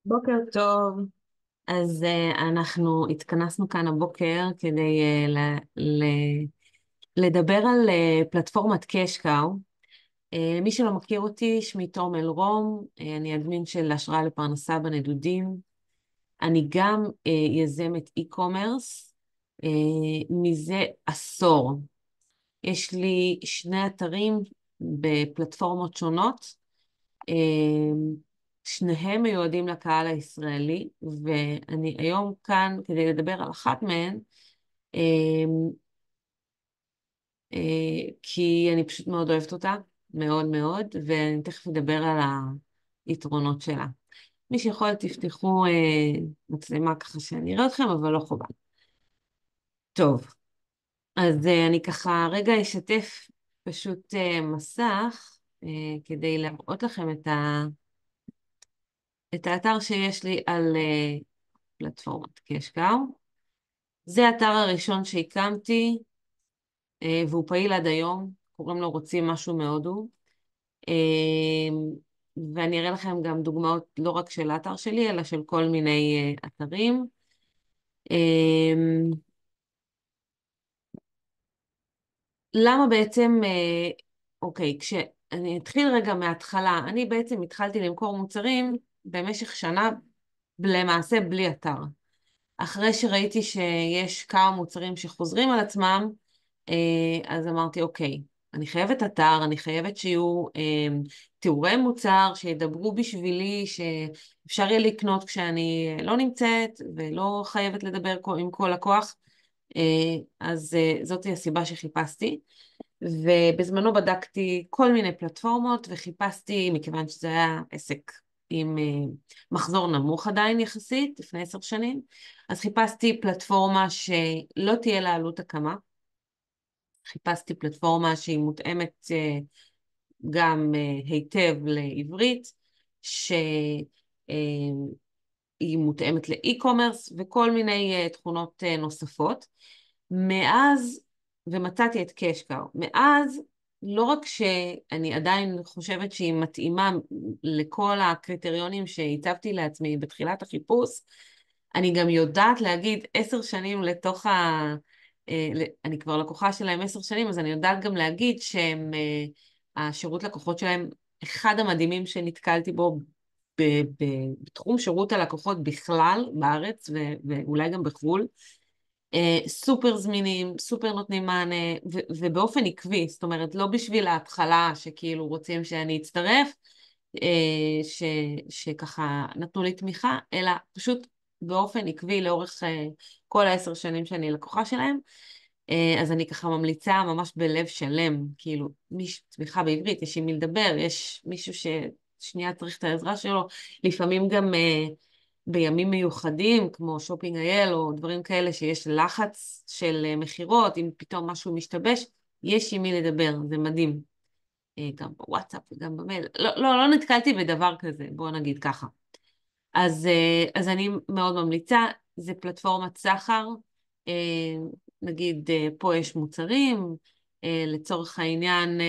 בוקר טוב. אנחנו התכנסנו כאן הבוקר כדי לדבר על פלטפורמת קשקאו. מי שלא מכיר אותי, שמי תום אלרום, אני אדמין של השראה לפרנסה בנדודים. אני גם יזמת e-commerce מזה עשור. יש לי שני אתרים בפלטפורמות שונות. אמ, שניהם מיועדים לקהל הישראלי, ואני היום כאן כדי לדבר על אחת מהן, אמ, כי אני פשוט מאוד אוהבת אותה, מאוד מאוד, ואני תכף אדבר על היתרונות שלה. מי שיכול תפתחו מצלמה ככה שאני אראה אתכם, אבל לא חובה. טוב, אז אני ככה רגע אשתף פשוט מסך, כדי להראות לכם את האתר שיש לי על פלטפורמת קשקאו. זה האתר הראשון שהקמתי, והוא פעיל עד היום, קוראים לו רוצים משהו מהודו. אה, ואני אראה לכם גם דוגמאות לא רק של האתר שלי, אלא של כל מיני אתרים. אה, למה בעצם, אוקיי, כשאני אתחיל רגע מההתחלה, אני בעצם התחלתי למכור מוצרים במשך שנה, למעשה בלי אתר. אחרי שראיתי שיש כמה מוצרים שחוזרים על עצמם, אז אמרתי, אוקיי, אני חייבת אתר, אני חייבת שיהיו תיאורי מוצר, שידברו בשבילי, שאפשר יהיה לקנות כשאני לא נמצאת ולא חייבת לדבר עם כל לקוח. אז זאת הסיבה שחיפשתי. ובזמנו בדקתי כל מיני פלטפורמות וחיפשתי, מכיוון שזה היה עסק עם מחזור נמוך עדיין יחסית, לפני 10 שנים, אז חיפשתי פלטפורמה שלא תהיה לה עלות הקמה. חיפשתי פלטפורמה שהיא מותאמת גם היטב לעברית, שהיא מותאמת לאי-קומרס וכל מיני תכונות נוספות. מאז, ומצאתי את קשקאו, מאז לא רק שאני עדיין חושבת שהיא מתאימה לכל הקריטריונים שהצבתי לעצמי בתחילת החיפוש, אני גם יודעת להגיד 10 שנים לתוך אני כבר לקוחה שלהם 10 שנים, אז אני יודעת גם להגיד השירות לקוחות שלהם, אחד המדהימים שנתקלתי בו בתחום שירות הלקוחות בכלל, בארץ ואולי גם בחו"ל. סופר זמינים, סופר נותנים מענה, ובאופן עקבי, זאת אומרת, לא בשביל ההתחלה שכאילו רוצים שאני אצטרף, שככה נתנו לי תמיכה, אלא פשוט באופן עקבי לאורך כל ה10 שנים שאני לקוחה שלהם. אז אני ככה ממליצה ממש בלב שלם, כאילו, תמיכה בעברית, יש עם מי לדבר, יש מישהו ששנייה צריך את העזרה שלו, לפעמים גם בימים מיוחדים, כמו שופינג אייל או דברים כאלה, שיש לחץ של מחירות, אם פתאום משהו משתבש, יש עם מי לדבר, זה מדהים. גם בוואטסאפ וגם במייל. לא נתקלתי בדבר כזה, בואו נגיד ככה. אז אני מאוד ממליצה, זה פלטפורמת סחר, אה, נגיד פה יש מוצרים, לצורך העניין,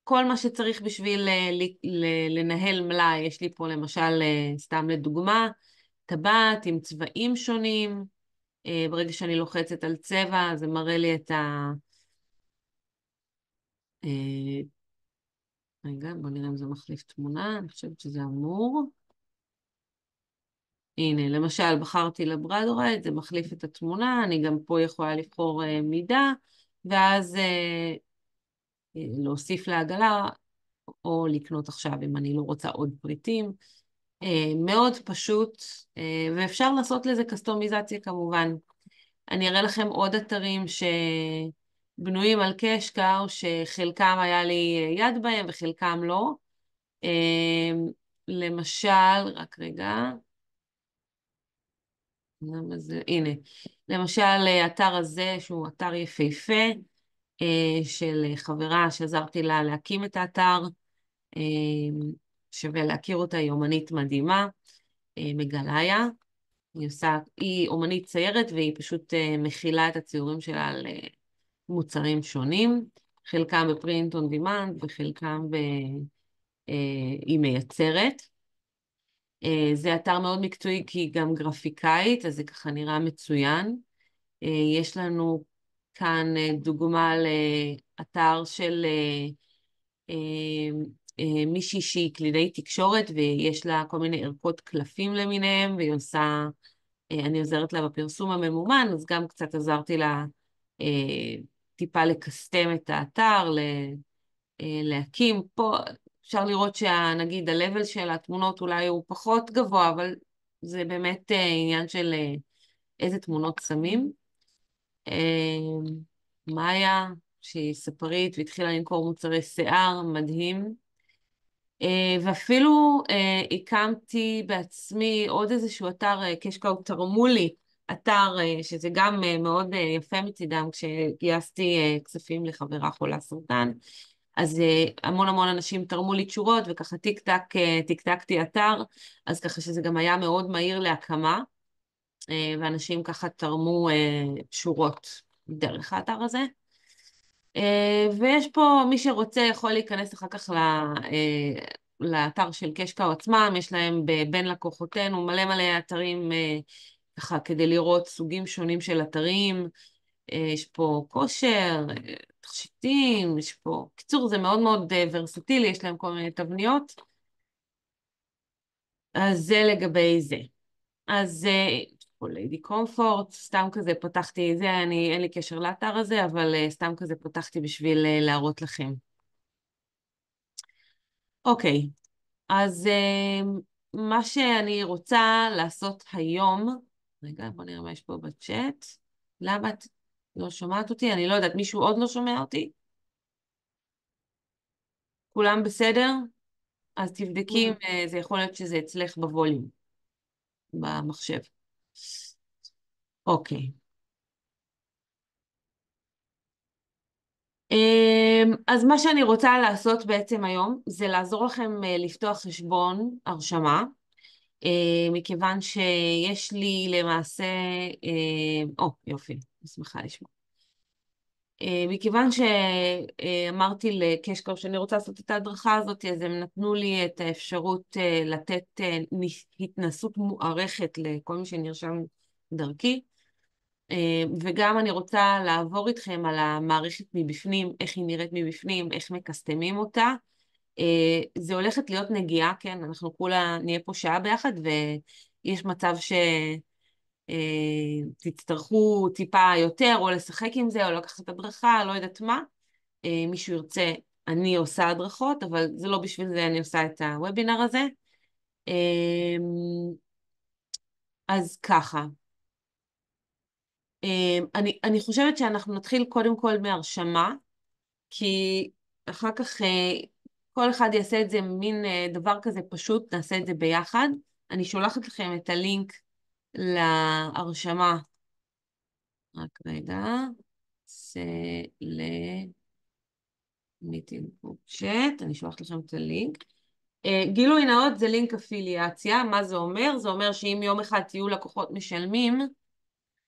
כל מה שצריך בשביל לנהל מלאי, יש לי פה למשל, סתם לדוגמה, טבעת עם צבעים שונים, ברגע שאני לוחצת על צבע, זה מראה לי את אה, רגע, בוא נראה אם זה מחליף תמונה, אני חושבת שזה אמור. הנה, למשל, בחרתי לברדורייט, זה מחליף את התמונה, אני גם פה יכולה לבחור מידה, ואז להוסיף לעגלה, או לקנות עכשיו אם אני לא רוצה עוד פריטים. מאוד פשוט, ואפשר לעשות לזה קסטומיזציה כמובן. אני אראה לכם עוד אתרים שבנויים על קשקאו, שחלקם היה לי יד בהם וחלקם לא. למשל, רק רגע, למה זה, הנה, למשל, האתר הזה, שהוא אתר יפהפה, של חברה שעזרתי לה להקים את האתר, אה, שווה להכיר אותה, היא אומנית מדהימה, מגליה. היא אומנית ציירת והיא פשוט מכילה את הציורים שלה על מוצרים שונים, חלקם בפרינט און דימנד וחלקם היא מייצרת. זה אתר מאוד מקצועי כי היא גם גרפיקאית, אז זה ככה נראה מצוין. יש לנו כאן דוגמה לאתר של אה, מישהי שהיא קלינאית תקשורת ויש לה כל מיני ערכות קלפים למיניהם והיא עושה, אני עוזרת לה בפרסום הממומן, אז גם קצת עזרתי לה אה, טיפה לקסטם את האתר, להקים. פה אפשר לראות שנגיד ה-level של התמונות אולי הוא פחות גבוה, אבל זה באמת עניין של איזה תמונות שמים. מאיה, שהיא ספרית והתחילה למכור מוצרי שיער, מדהים. ואפילו הקמתי בעצמי עוד איזשהו אתר, קשקאו תרמו לי, אתר שזה גם מאוד יפה מצידם, כשגייסתי כספים לחברה חולה סרטן. אז המון המון אנשים תרמו לי תשורות, וככה טיק טק, תקתקתי אתר, אז ככה שזה גם היה מאוד מהיר להקמה, ואנשים ככה תרמו שורות דרך האתר הזה. ויש פה, מי שרוצה יכול להיכנס אחר כך לאתר של קשקאו עצמם, יש להם בין לקוחותינו מלא מלא אתרים ככה כדי לראות סוגים שונים של אתרים, יש פה כושר, תכשיטים, יש פה, קיצור זה מאוד מאוד ורסטילי, יש להם כל מיני תבניות, אז זה לגבי זה. אז פה ליידי קומפורט, סתם כזה פתחתי זה, אין לי קשר לאתר הזה, אבל סתם כזה פתחתי בשביל להראות לכם. אוקיי, אז מה שאני רוצה לעשות היום, רגע, בוא נראה מה יש פה בצ'אט. למה את לא שומעת אותי? אני לא יודעת, מישהו עוד לא שומע אותי? כולם בסדר? אז תבדקי אם זה יכול להיות שזה אצלך בווליום, במחשב. אוקיי. אז מה שאני רוצה לעשות בעצם היום זה לעזור לכם לפתוח חשבון הרשמה, מכיוון שיש לי למעשה, יופי, אני שמחה לשמוע. מכיוון שאמרתי לקשקו שאני רוצה לעשות את ההדרכה הזאת, אז הם נתנו לי את האפשרות לתת התנסות מוערכת לכל מי שנרשם דרכי. וגם אני רוצה לעבור איתכם על המערכת מבפנים, איך היא נראית מבפנים, איך מקסטמים אותה. זה הולכת להיות נגיעה, כן? אנחנו כולה נהיה פה שעה ביחד, ויש מצב שתצטרכו טיפה יותר, או לשחק עם זה, או לקחת הדרכה, לא יודעת מה. מישהו ירצה, אני עושה הדרכות, אבל זה לא בשביל זה אני עושה את הוובינר הזה. אה, אז ככה. אני חושבת שאנחנו נתחיל קודם כל מהרשמה, כי אחר כך כל אחד יעשה את זה מין דבר כזה פשוט, נעשה את זה ביחד. אני שולחת לכם את הלינק להרשמה. רק רגע. זה למיטינג צ'אט, אני שולחת לכם את הלינק. גילוי נאות זה לינק אפיליאציה, מה זה אומר? זה אומר שאם יום אחד תהיו לקוחות משלמים,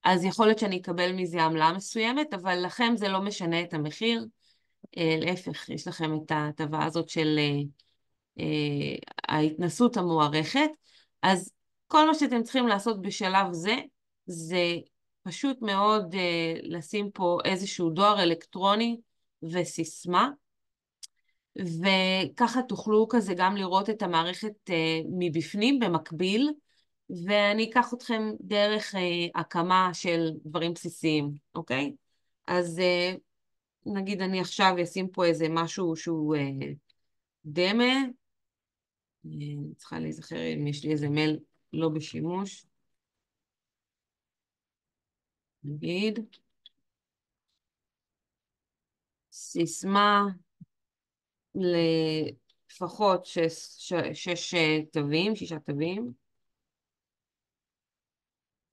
אז יכול להיות שאני אקבל מזה עמלה מסוימת, אבל לכם זה לא משנה את המחיר. להפך, יש לכם את ההטבה הזאת של ההתנסות המוערכת. אז כל מה שאתם צריכים לעשות בשלב זה, זה פשוט מאוד לשים פה איזשהו דואר אלקטרוני וסיסמה, וככה תוכלו כזה גם לראות את המערכת מבפנים במקביל, ואני אקח אתכם דרך הקמה של דברים בסיסיים, אוקיי? אז נגיד אני עכשיו אשים פה איזה משהו שהוא דמה, אני צריכה להיזכר אם יש לי איזה מייל לא בשימוש, נגיד, סיסמה לפחות שש תווים, שישה תווים,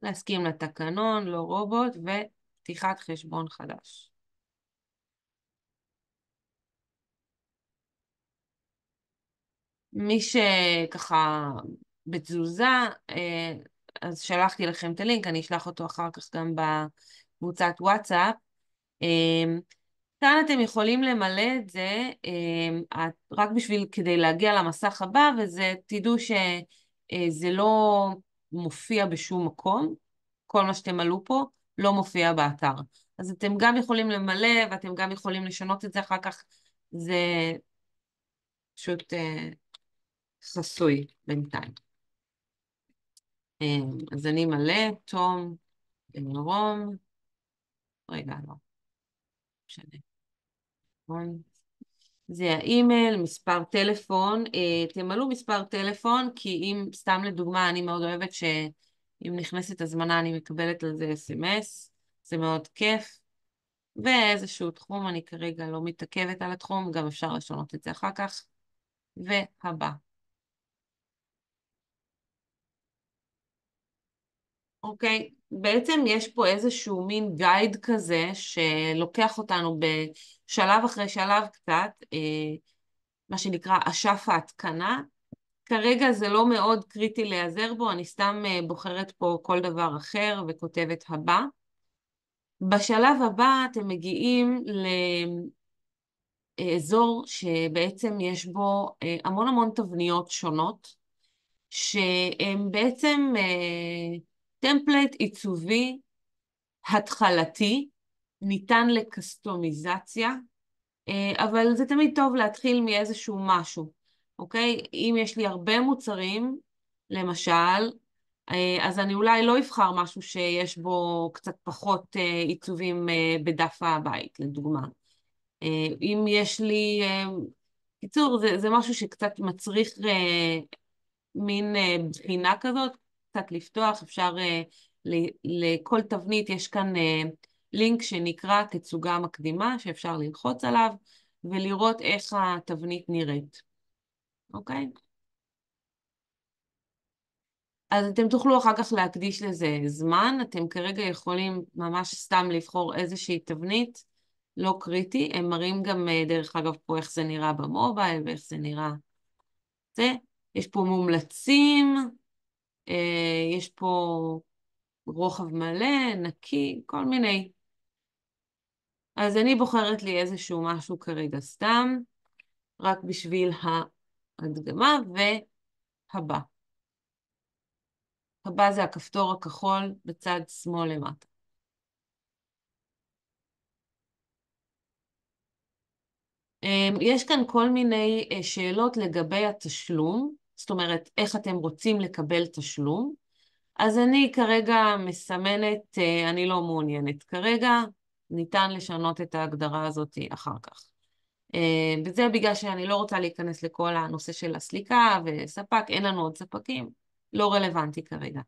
להסכים לתקנון, לא רובוט, ופתיחת חשבון חדש. מי שככה בתזוזה, אז שלחתי לכם את הלינק, אני אשלח אותו אחר כך גם בקבוצת וואטסאפ. כאן אתם יכולים למלא את זה רק בשביל כדי להגיע למסך הבא, וזה תדעו זה לא מופיע בשום מקום, כל מה שאתם עלו פה לא מופיע באתר. אז אתם גם יכולים למלא ואתם גם יכולים לשנות את זה אחר כך, זה פשוט חסוי בינתיים. אז אני מלא, תום, רום, רגע, לא, משנה. נכון. זה האימייל, מספר טלפון, תמלאו מספר טלפון, כי אם, סתם לדוגמה, אני מאוד אוהבת שאם נכנסת הזמנה אני מקבלת על זה אס.אם.אס, זה מאוד כיף, ואיזשהו תחום, אני כרגע לא מתעכבת על התחום, גם אפשר לשנות את זה אחר כך, והבא. אוקיי, בעצם יש פה איזשהו מין גייד כזה, שלוקח אותנו בשלב אחרי שלב קצת, מה שנקרא אשף ההתקנה. כרגע זה לא מאוד קריטי להיעזר בו, אני סתם בוחרת פה כל דבר אחר וכותבת הבא. בשלב הבא אתם מגיעים לאזור שבעצם יש בו המון המון תבניות שונות, שהן בעצם טמפלייט עיצובי התחלתי, ניתן לקסטומיזציה, אבל זה תמיד טוב להתחיל מאיזשהו משהו, אוקיי? אם יש לי הרבה מוצרים, למשל, אז אני אולי לא אבחר משהו שיש בו קצת פחות עיצובים בדף הבית, לדוגמה. אם יש לי, קיצור, זה משהו שקצת מצריך מין בחינה כזאת, קצת לפתוח, אפשר, לכל תבנית יש כאן לינק שנקרא תצוגה מקדימה, שאפשר ללחוץ עליו ולראות איך התבנית נראית, אוקיי? אז אתם תוכלו אחר כך להקדיש לזה זמן, אתם כרגע יכולים ממש סתם לבחור איזושהי תבנית, לא קריטי, הם מראים גם דרך אגב פה איך זה נראה במובייל ואיך זה נראה זה, יש פה מומלצים, יש פה רוחב מלא, נקי, כל מיני. אז אני בוחרת לי איזשהו משהו כרגע סתם, רק בשביל ההדגמה, והבא. הבא זה הכפתור הכחול בצד שמאל למטה. יש כאן כל מיני שאלות לגבי התשלום, זאת אומרת, איך אתם רוצים לקבל תשלום. אז אני כרגע מסמנת, אני לא מעוניינת כרגע, ניתן לשנות את ההגדרה הזאת אחר כך. וזה בגלל שאני לא רוצה להיכנס לכל הנושא של הסליקה וספק, אין לנו עוד ספקים, לא רלוונטי כרגע.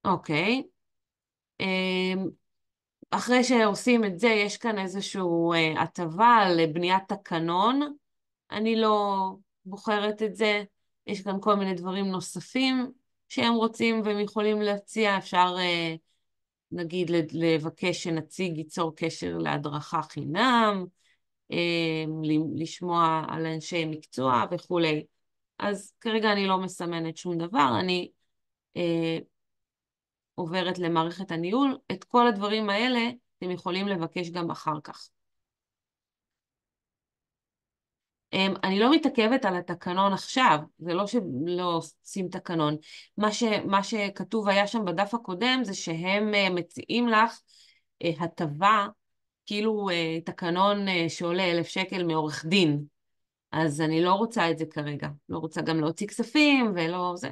אוקיי. אחרי שעושים את זה, יש כאן איזושהי הטבה לבניית תקנון. אני לא בוחרת את זה. יש כאן כל מיני דברים נוספים שהם רוצים והם יכולים להציע. אפשר נגיד לבקש שנציג ייצור קשר להדרכה חינם, לשמוע על אנשי מקצוע וכולי. אז כרגע אני לא מסמנת שום דבר, אני עוברת למערכת הניהול. את כל הדברים האלה אתם יכולים לבקש גם אחר כך. אני לא מתעכבת על התקנון עכשיו, זה לא שלא עושים תקנון. מה שכתוב היה שם בדף הקודם זה שהם מציעים לך הטבה, כאילו תקנון שעולה 1,000 שקל מעורך דין. אז אני לא רוצה את זה כרגע, לא רוצה גם להוציא כספים ולא זה.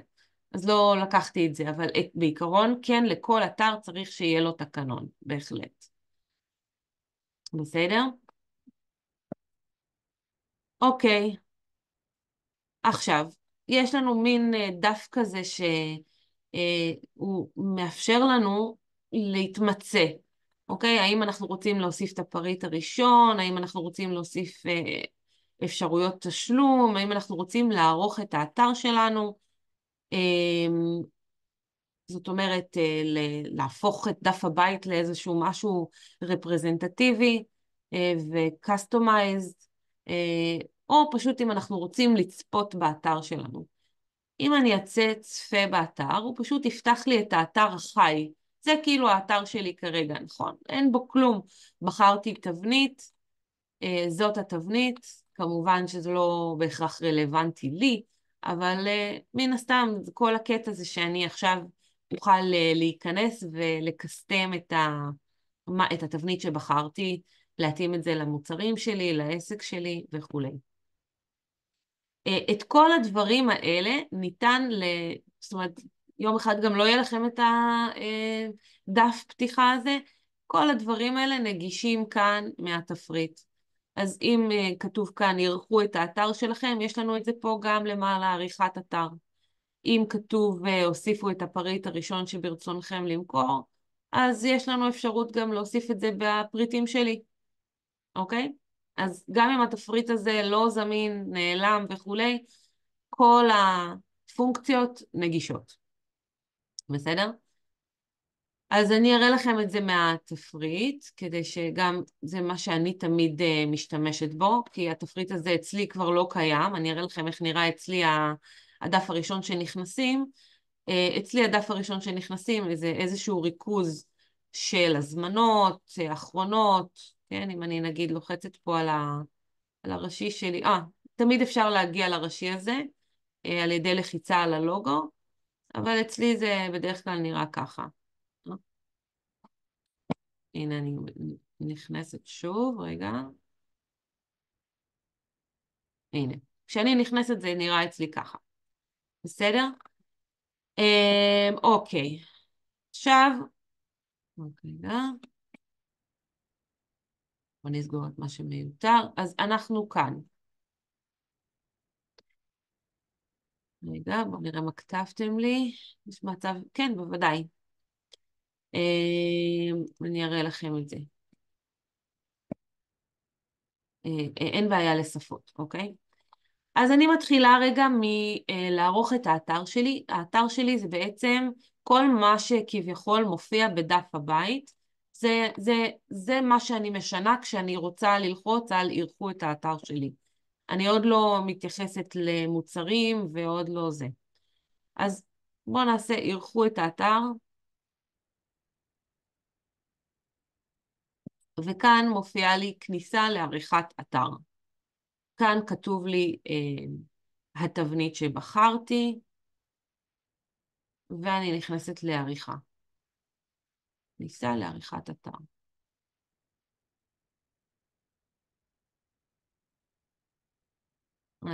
אז לא לקחתי את זה, אבל בעיקרון כן, לכל אתר צריך שיהיה לו תקנון, בהחלט. בסדר? אוקיי, עכשיו, יש לנו מין דף כזה שהוא מאפשר לנו להתמצא, אוקיי? האם אנחנו רוצים להוסיף את הפריט הראשון, האם אנחנו רוצים להוסיף אפשרויות תשלום, האם אנחנו רוצים לערוך את האתר שלנו, זאת אומרת, להפוך את דף הבית לאיזשהו משהו רפרזנטטיבי ו-customized, או פשוט אם אנחנו רוצים לצפות באתר שלנו. אם אני אצא צפה באתר, הוא פשוט יפתח לי את האתר החי. זה כאילו האתר שלי כרגע, נכון? אין בו כלום. בחרתי תבנית, זאת התבנית, כמובן שזה לא בהכרח רלוונטי לי, אבל מן הסתם כל הקטע זה שאני עכשיו אוכל להיכנס ולקסטם את התבנית שבחרתי, להתאים את זה למוצרים שלי, לעסק שלי וכולי. את כל הדברים האלה ניתן זאת אומרת, יום אחד גם לא יהיה לכם את הדף פתיחה הזה, כל הדברים האלה נגישים כאן מהתפריט. אז אם כתוב כאן, ירחו את האתר שלכם, יש לנו את זה פה גם למעלה, עריכת אתר. אם כתוב, הוסיפו את הפריט הראשון שברצונכם למכור, אז יש לנו אפשרות גם להוסיף את זה בפריטים שלי. אוקיי? אז גם אם התפריט הזה לא זמין, נעלם וכולי, כל הפונקציות נגישות. בסדר? אז אני אראה לכם את זה מהתפריט, כדי שגם זה מה שאני תמיד משתמשת בו, כי התפריט הזה אצלי כבר לא קיים. אני אראה לכם איך נראה אצלי הדף הראשון שנכנסים. אצלי הדף הראשון שנכנסים זה איזשהו ריכוז של הזמנות, אחרונות, כן? אם אני נגיד לוחצת פה על הראשי שלי, תמיד אפשר להגיע לראשי הזה על ידי לחיצה על הלוגו, אבל אצלי זה בדרך כלל נראה ככה. הנה אני נכנסת שוב, רגע. הנה. כשאני נכנסת זה נראה אצלי ככה. בסדר? אוקיי. עכשיו, רגע. בוא נסגור את מה שמיותר. אז אנחנו כאן. רגע, בואו נראה מה כתבתם לי. יש מצב, כן, בוודאי. אני אראה לכם את זה. אין בעיה לשפות, אוקיי? אז אני מתחילה רגע מלערוך את האתר שלי. האתר שלי זה בעצם כל מה שכביכול מופיע בדף הבית. זה מה שאני משנה כשאני רוצה ללחוץ על ערכו את האתר שלי. אני עוד לא מתייחסת למוצרים ועוד לא זה. אז בואו נעשה ערכו את האתר. וכאן מופיעה לי כניסה לעריכת אתר. כאן כתוב לי התבנית שבחרתי, ואני נכנסת לעריכה. כניסה לעריכת אתר.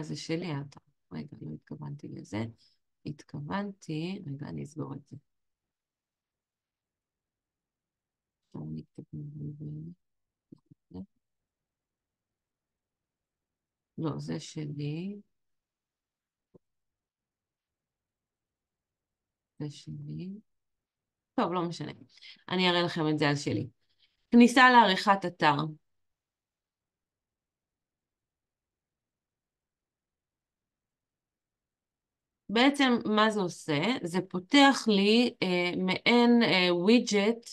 זה שלי האתר. רגע, לא התכוונתי לזה. התכוונתי, רגע, אני אסגור את זה. לא, זה שלי. זה שלי. טוב, לא משנה. אני אראה לכם את זה על שלי. כניסה לעריכת אתר. בעצם מה זה עושה? זה פותח לי מעין ווידג'ט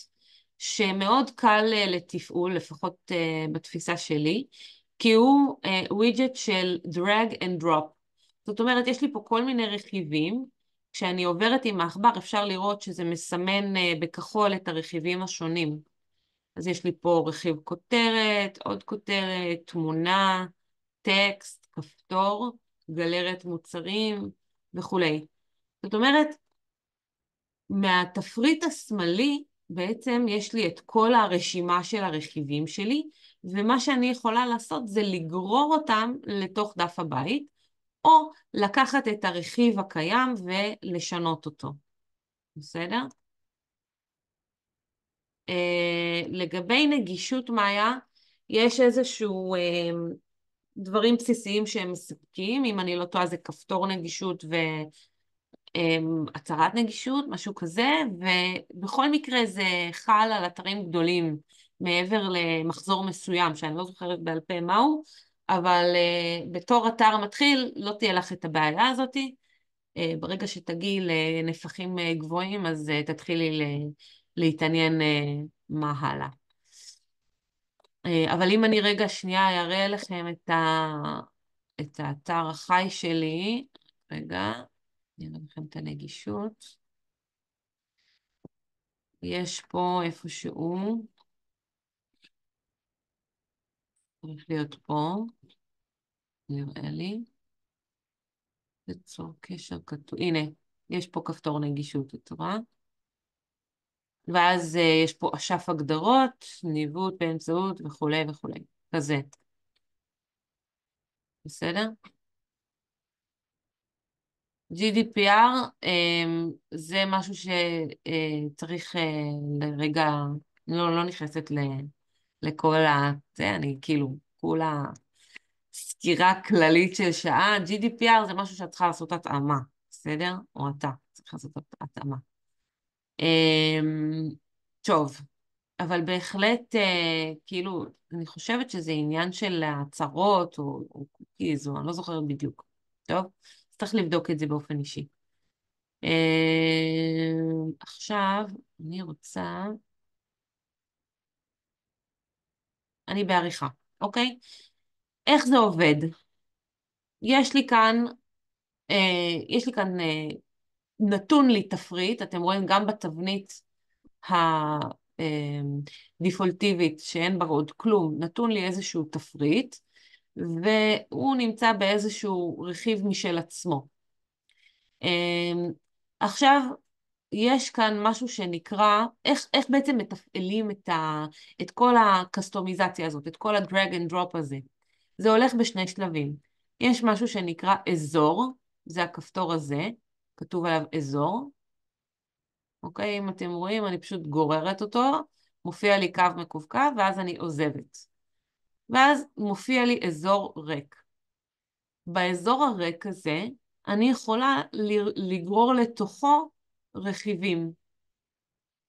שמאוד קל לתפעול, לפחות בתפיסה שלי, כי הוא ווידג'ט של drag and drop. זאת אומרת, יש לי פה כל מיני רכיבים. כשאני עוברת עם העכבר אפשר לראות שזה מסמן בכחול את הרכיבים השונים. אז יש לי פה רכיב כותרת, עוד כותרת, תמונה, טקסט, כפתור, גלרת מוצרים וכולי. זאת אומרת, מהתפריט השמאלי בעצם יש לי את כל הרשימה של הרכיבים שלי, ומה שאני יכולה לעשות זה לגרור אותם לתוך דף הבית, או לקחת את הרכיב הקיים ולשנות אותו. בסדר? לגבי נגישות מאיה, יש איזשהו דברים בסיסיים שהם מספקים, אם אני לא טועה זה כפתור נגישות והצהרת נגישות, משהו כזה, ובכל מקרה זה חל על אתרים גדולים מעבר למחזור מסוים, שאני לא זוכרת בעל פה מהו, אבל בתור אתר מתחיל לא תהיה לך את הבעיה הזאת. ברגע שתגיעי לנפחים גבוהים, אז תתחילי להתעניין מה הלאה. אבל אם אני רגע שנייה אראה לכם את האתר החי שלי, רגע, אני אראה לכם את הנגישות. יש פה איפשהו, צריך להיות פה, נראה לי. ליצור קשר כתוב. הנה, יש פה כפתור נגישות, את רואה? ואז יש פה אשף הגדרות, ניווט באמצעות וכולי וכולי. כזה, בסדר? GDPR זה משהו שצריך לרגע, לא נכנסת לכל זה, אני כאילו, כולה סקירה כללית של שעה. GDPR זה משהו שאת צריכה לעשות התאמה, בסדר? או אתה צריך לעשות התאמה. אמ, טוב, אבל בהחלט, כאילו, אני חושבת שזה עניין של הצהרות או קוקיז, או אני לא זוכרת בדיוק. טוב? אז צריך לבדוק את זה באופן אישי. עכשיו, אני רוצה, אני בעריכה, אוקיי? איך זה עובד? יש לי כאן, נתון לי תפריט, אתם רואים גם בתבנית הדיפולטיבית שאין בה עוד כלום, נתון לי איזשהו תפריט, והוא נמצא באיזשהו רכיב משל עצמו. עכשיו, יש כאן משהו שנקרא, איך בעצם מתפעלים את כל הקסטומיזציה הזאת, את כל הדרג אנד דרופ הזה. זה הולך בשני שלבים. יש משהו שנקרא אזור, זה הכפתור הזה, כתוב עליו אזור. אוקיי, אם אתם רואים, אני פשוט גוררת אותו, מופיע לי קו מקווקו, ואז אני עוזבת. ואז מופיע לי אזור ריק. באזור הריק הזה, אני יכולה לגרור לתוכו רכיבים.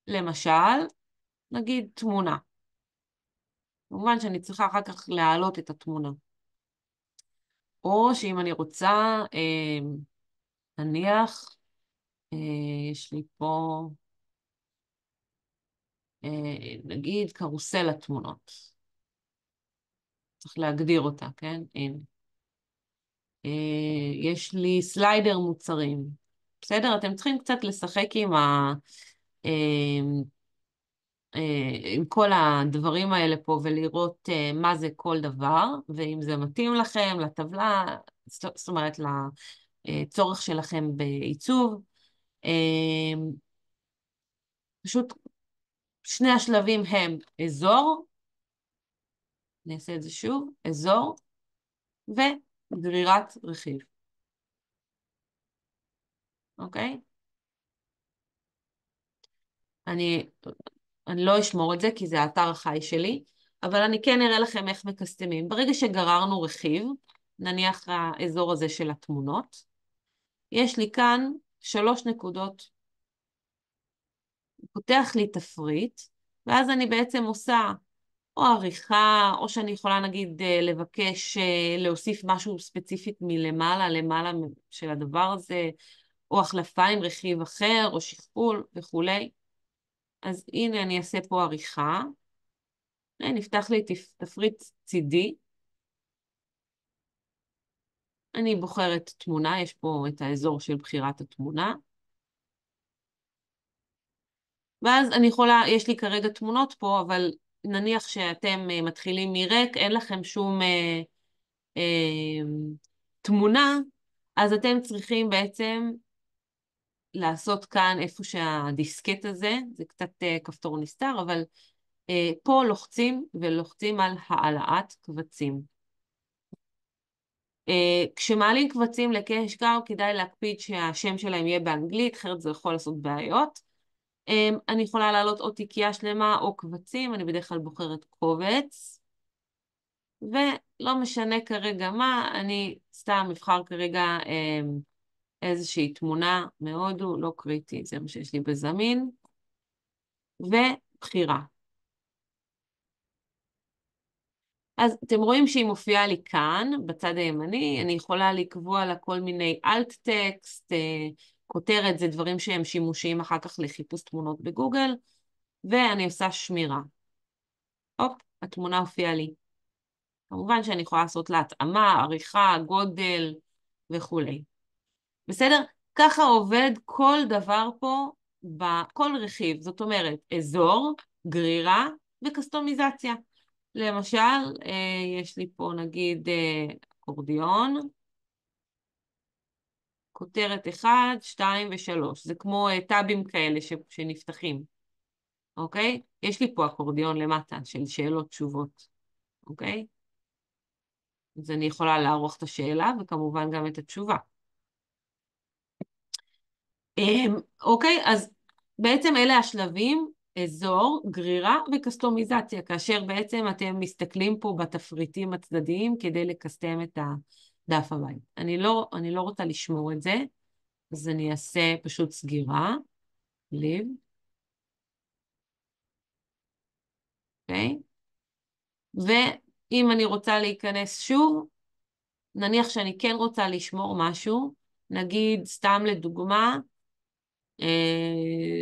למשל, נגיד תמונה. כמובן שאני צריכה אחר כך להעלות את התמונה. או שאם אני רוצה, נניח, אה, יש לי פה, נגיד, קרוסל התמונות. צריך להגדיר אותה, כן? הנה. יש לי סליידר מוצרים. בסדר? אתם צריכים קצת לשחק אה, עם כל הדברים האלה פה ולראות מה זה כל דבר, ואם זה מתאים לכם לטבלה, זאת אומרת לצורך שלכם בעיצוב. אה, פשוט שני השלבים הם אזור, נעשה את זה שוב, אזור, וגרירת רכיב, אוקיי? אני, אני לא אשמור את זה כי זה האתר החי שלי, אבל אני כן אראה לכם איך מקסטמים. ברגע שגררנו רכיב, נניח האזור הזה של התמונות, יש לי כאן 3 נקודות, פותח לי תפריט, ואז אני בעצם עושה או עריכה, או שאני יכולה נגיד לבקש להוסיף משהו ספציפית מלמעלה, למעלה של הדבר הזה, או החלפה עם רכיב אחר, או שכפול וכולי. אז הנה אני אעשה פה עריכה, נפתח לי תפריט צידי, אני בוחרת תמונה, יש פה את האזור של בחירת התמונה, ואז אני יכולה, יש לי כרגע תמונות פה, אבל נניח שאתם מתחילים מריק, אין לכם שום אה, תמונה, אז אתם צריכים בעצם לעשות כאן איפה שהדיסקט הזה, זה קצת כפתור נסתר, אבל פה לוחצים ולוחצים על העלאת קבצים. כשמעלים קבצים לקשקר, כדאי להקפיד שהשם שלהם יהיה באנגלית, אחרת זה יכול לעשות בעיות. אני יכולה להעלות או תיקייה שלמה או קבצים, אני בדרך כלל בוחרת קובץ, ולא משנה כרגע מה, אני סתם אבחר כרגע איזושהי תמונה מהודו, לא קריטי, זה מה שיש לי בזמין, ובחירה. אז אתם רואים שהיא מופיעה לי כאן, בצד הימני, אני יכולה לקבוע לה כל מיני אלט טקסט, כותרת, זה דברים שהם שימושיים אחר כך לחיפוש תמונות בגוגל, ואני עושה שמירה. הופ, התמונה הופיעה לי. כמובן שאני יכולה לעשות לה התאמה, עריכה, גודל וכולי. בסדר? ככה עובד כל דבר פה, בכל רכיב. זאת אומרת, אזור, גרירה וקסטומיזציה. למשל, יש לי פה נגיד אקורדיון, כותרת 1, 2 ו-3. זה כמו טאבים כאלה שנפתחים, אוקיי? יש לי פה אקורדיון למטה של שאלות תשובות, אוקיי? אז אני יכולה לערוך את השאלה וכמובן גם את התשובה. אוקיי, אז בעצם אלה השלבים, אזור, גרירה וקסטומיזציה, כאשר בעצם אתם מסתכלים פה בתפריטים הצדדיים כדי לקסטם את הדף הבית. אני לא רוצה לשמור את זה, אז אני אעשה פשוט סגירה, ליב, אוקיי? ואם אני רוצה להיכנס שוב, נניח שאני כן רוצה לשמור משהו, נגיד סתם לדוגמה,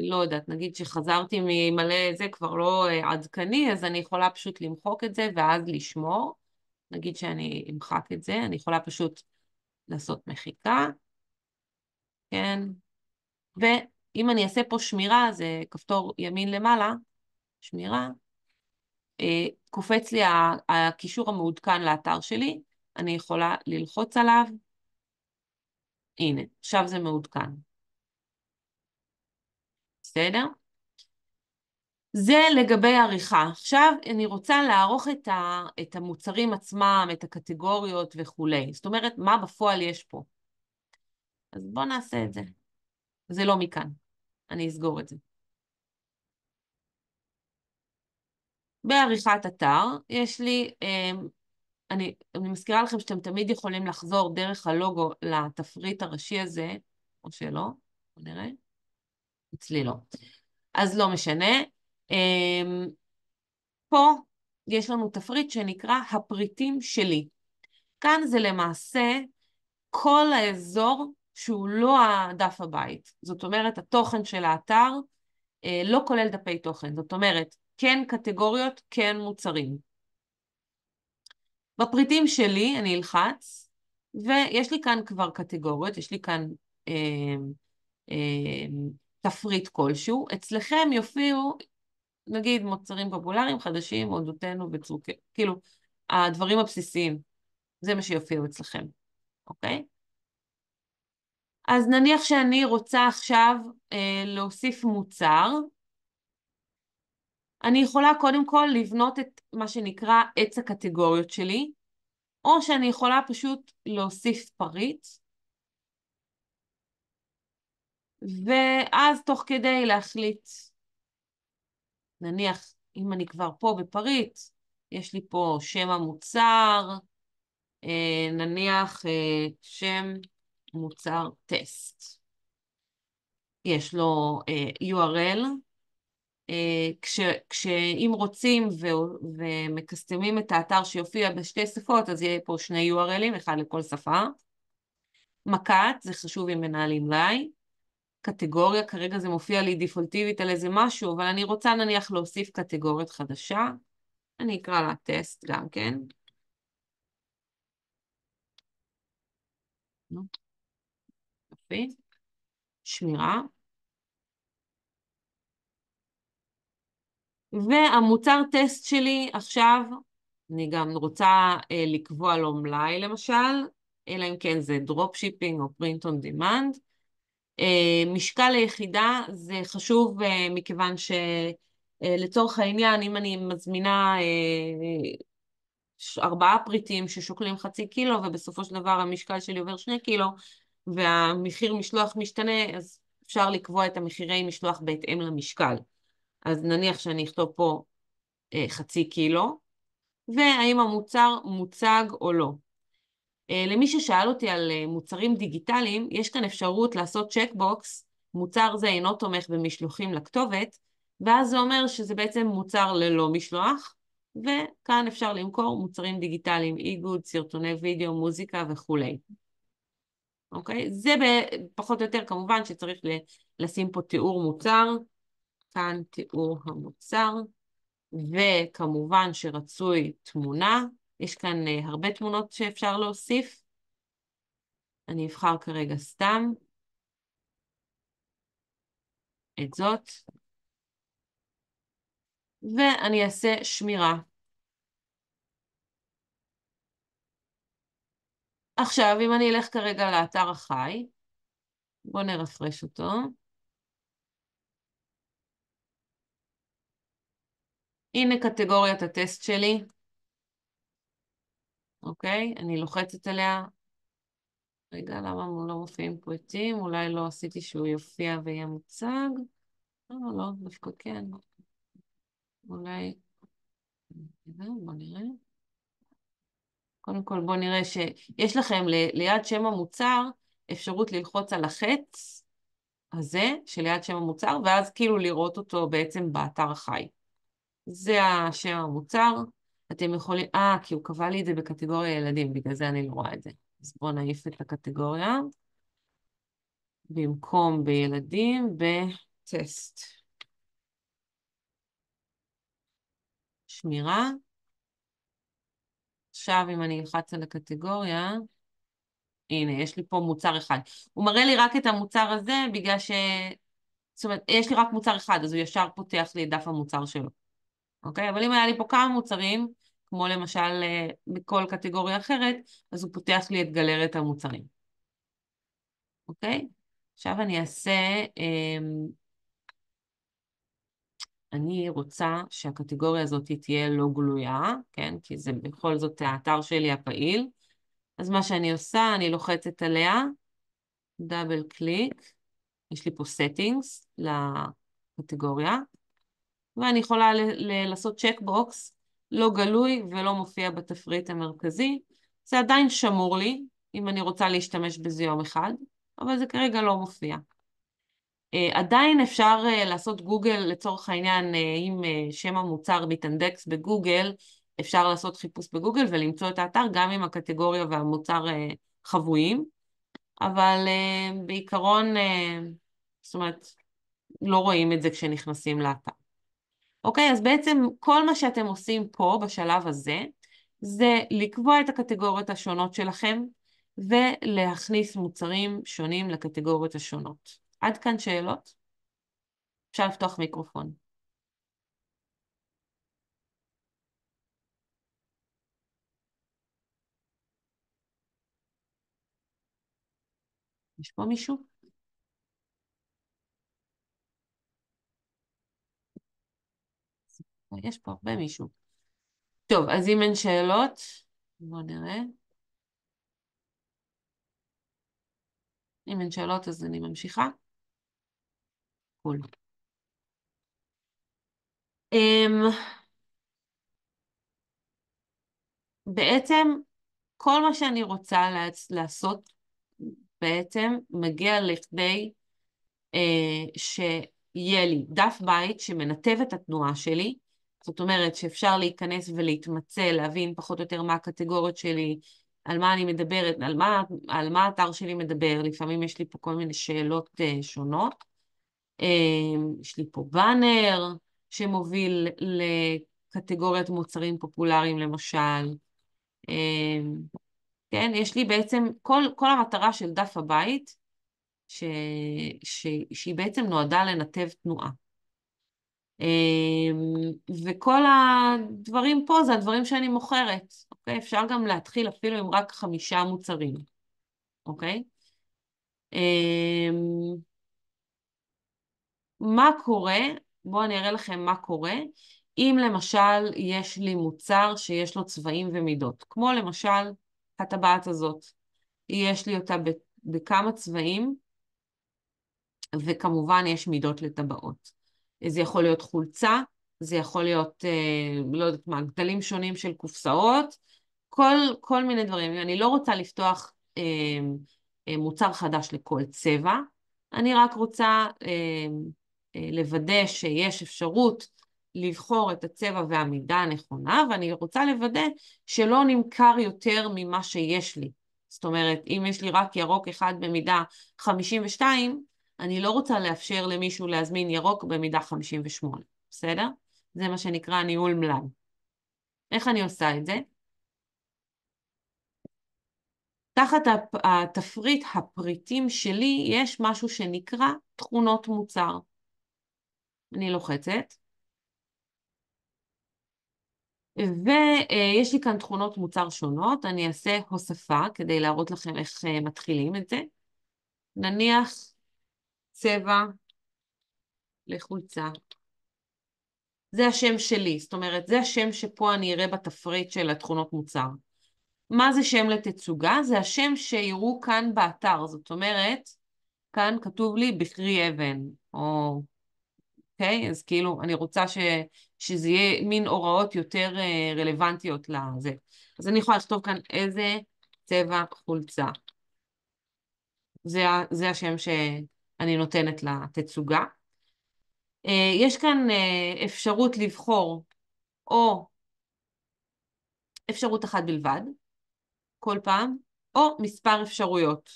לא יודעת, נגיד שחזרתי ממלא זה כבר לא עדכני, אז אני יכולה פשוט למחוק את זה ואז לשמור. נגיד שאני אמחק את זה, אני יכולה פשוט לעשות מחיקה, כן? ואם אני אעשה פה שמירה, זה כפתור ימין למעלה, שמירה, קופץ לי הקישור המעודכן לאתר שלי, אני יכולה ללחוץ עליו, הנה, עכשיו זה מעודכן. בסדר? זה לגבי עריכה. עכשיו אני רוצה לערוך את המוצרים עצמם, את הקטגוריות וכולי. זאת אומרת, מה בפועל יש פה. אז בואו נעשה את זה. זה לא מכאן. אני אסגור את זה. בעריכת אתר יש לי, אני מזכירה לכם שאתם תמיד יכולים לחזור דרך הלוגו לתפריט הראשי הזה, או שלא, בוא נראה. אצלי לא. אז לא משנה. פה יש לנו תפריט שנקרא הפריטים שלי. כאן זה למעשה כל האזור שהוא לא הדף הבית. זאת אומרת, התוכן של האתר לא כולל דפי תוכן. זאת אומרת, כן קטגוריות, כן מוצרים. בפריטים שלי אני אלחץ, ויש לי כאן כבר קטגוריות, יש לי כאן אה, אה, תפריט כלשהו. אצלכם יופיעו, נגיד, מוצרים פופולריים, חדשים, הודותינו וצורכי, כאילו, הדברים הבסיסיים, זה מה שיופיעו אצלכם, אוקיי? אז נניח שאני רוצה עכשיו להוסיף מוצר, אני יכולה קודם כל לבנות את מה שנקרא עץ הקטגוריות שלי, או שאני יכולה פשוט להוסיף פריט, ואז תוך כדי להחליט, נניח אם אני כבר פה בפריט, יש לי פה שם המוצר, נניח שם מוצר טסט. יש לו URL, כשאם רוצים ומקסטמים את האתר שיופיע בשתי שפות, אז יהיה פה שני URLים, אחד לכל שפה. מק"ט, זה חשוב אם מנהלים לי. קטגוריה, כרגע זה מופיע לי דיפולטיבית על איזה משהו, אבל אני רוצה נניח להוסיף קטגוריות חדשה. אני אקרא לה טסט גם כן. יופי. שמירה. והמוצר טסט שלי עכשיו, אני גם רוצה לקבוע לו מלאי למשל, אלא אם כן זה דרופשיפינג או print on demand. משקל ליחידה זה חשוב מכיוון שלצורך העניין, אם אני מזמינה 4 פריטים ששוקלים חצי קילו, ובסופו של דבר המשקל שלי עובר 2 קילו, והמחיר משלוח משתנה, אז אפשר לקבוע את המחירי משלוח בהתאם למשקל. אז נניח שאני אכתוב פה חצי קילו, והאם המוצר מוצג או לא. למי ששאל אותי על מוצרים דיגיטליים, יש כאן אפשרות לעשות צ'קבוקס, מוצר זה אינו תומך במשלוחים לכתובת, ואז זה אומר שזה בעצם מוצר ללא משלוח, וכאן אפשר למכור מוצרים דיגיטליים, איגוד, סרטוני וידאו, מוזיקה וכולי. אוקיי? זה פחות או יותר כמובן שצריך לשים פה תיאור מוצר, כאן תיאור המוצר, וכמובן שרצוי תמונה, יש כאן הרבה תמונות שאפשר להוסיף, אני אבחר כרגע סתם את זאת, ואני אעשה שמירה. עכשיו, אם אני אלך כרגע לאתר החי, בואו נרפרש אותו. הנה קטגוריית הטסט שלי, אוקיי? אני לוחצת עליה. רגע, למה לא מופיעים פריטים? אולי לא עשיתי שהוא יופיע ויהיה מוצג? לא, דווקא כן. אולי... בוא נראה. קודם כל בואו נראה שיש לכם ליד שם המוצר אפשרות ללחוץ על החץ הזה שליד שם המוצר, ואז כאילו לראות אותו בעצם באתר החי. זה השם המוצר. אתם יכולים... כי הוא קבע לי את זה בקטגוריה ילדים, בגלל זה אני לא רואה את זה. אז בואו נעיף את הקטגוריה. במקום בילדים, בטסט. שמירה. עכשיו אם אני אלחץ על הקטגוריה, הנה, יש לי פה מוצר אחד. הוא מראה לי רק את המוצר הזה בגלל ש... זאת אומרת, יש לי רק מוצר אחד, אז הוא ישר פותח לי את דף המוצר שלו. אוקיי? אבל אם היה לי פה כמה מוצרים, כמו למשל בכל קטגוריה אחרת, אז הוא פותח לי את גלריית המוצרים. אוקיי? עכשיו אני אעשה... אני רוצה שהקטגוריה הזאת תהיה לא גלויה, כן? כי זה בכל זאת האתר שלי הפעיל. אז מה שאני עושה, אני לוחצת עליה, דאבל קליק, יש לי פה settings לקטגוריה, ואני יכולה לעשות צ'קבוקס, לא גלוי ולא מופיע בתפריט המרכזי. זה עדיין שמור לי, אם אני רוצה להשתמש בזה יום אחד, אבל זה כרגע לא מופיע. עדיין אפשר לעשות גוגל, לצורך העניין, אם שם המוצר מתאנדקס בגוגל, אפשר לעשות חיפוש בגוגל ולמצוא את האתר, גם אם הקטגוריה והמוצר חבויים, אבל בעיקרון, זאת אומרת, לא רואים את זה כשנכנסים לאתר. אוקיי, אז בעצם כל מה שאתם עושים פה בשלב הזה, זה לקבוע את הקטגוריות השונות שלכם, ולהכניס מוצרים שונים לקטגוריות השונות. עד כאן שאלות? אפשר לפתוח מיקרופון. יש פה מישהו? יש פה הרבה מישהו. טוב, אז אם אין שאלות, בואו נראה. אם אין שאלות, אז אני ממשיכה. קול. אמ, בעצם, כל מה שאני רוצה לעשות, בעצם מגיע לכדי שיהיה לי דף בית שמנתב את התנועה שלי, זאת אומרת שאפשר להיכנס ולהתמצא, להבין פחות או יותר מה הקטגוריות שלי, על מה אני מדברת, על מה האתר שלי מדבר, לפעמים יש לי פה כל מיני שאלות שונות. יש לי פה באנר שמוביל לקטגוריית מוצרים פופולריים למשל. כן, יש לי בעצם, כל המטרה של דף הבית, שהיא בעצם נועדה לנתב תנועה. וכל הדברים פה זה הדברים שאני מוכרת, אוקיי? אפשר גם להתחיל אפילו עם רק 5 מוצרים, אוקיי? מה קורה? בואו אני אראה לכם מה קורה. אם למשל יש לי מוצר שיש לו צבעים ומידות, כמו למשל הטבעת הזאת, יש לי אותה בכמה צבעים, וכמובן יש מידות לטבעות. זה יכול להיות חולצה, זה יכול להיות, לא יודעת מה, גדלים שונים של קופסאות, כל מיני דברים. אני לא רוצה לפתוח מוצר חדש לכל צבע, אני רק רוצה לוודא שיש אפשרות לבחור את הצבע והמידה הנכונה, ואני רוצה לוודא שלא נמכר יותר ממה שיש לי. זאת אומרת, אם יש לי רק ירוק אחד במידה 52, אני לא רוצה לאפשר למישהו להזמין ירוק במידה 58, בסדר? זה מה שנקרא ניהול מלאי. איך אני עושה את זה? תחת התפריט הפריטים שלי יש משהו שנקרא תכונות מוצר. אני לוחצת, ויש לי כאן תכונות מוצר שונות, אני אעשה הוספה כדי להראות לכם איך מתחילים את זה. נניח צבע לחולצה. זה השם שלי, זאת אומרת, זה השם שפה אני אראה בתפריט של התכונות מוצר. מה זה שם לתצוגה? זה השם שיראו כאן באתר, זאת אומרת, כאן כתוב לי בכרי אבן, או, אוקיי? אז כאילו, אני רוצה שזה יהיה מין הוראות יותר רלוונטיות לזה. אז אני יכולה לכתוב כאן איזה צבע חולצה. זה השם שאני נותנת לתצוגה. יש כאן אפשרות לבחור או אפשרות אחת בלבד, כל פעם, או מספר אפשרויות.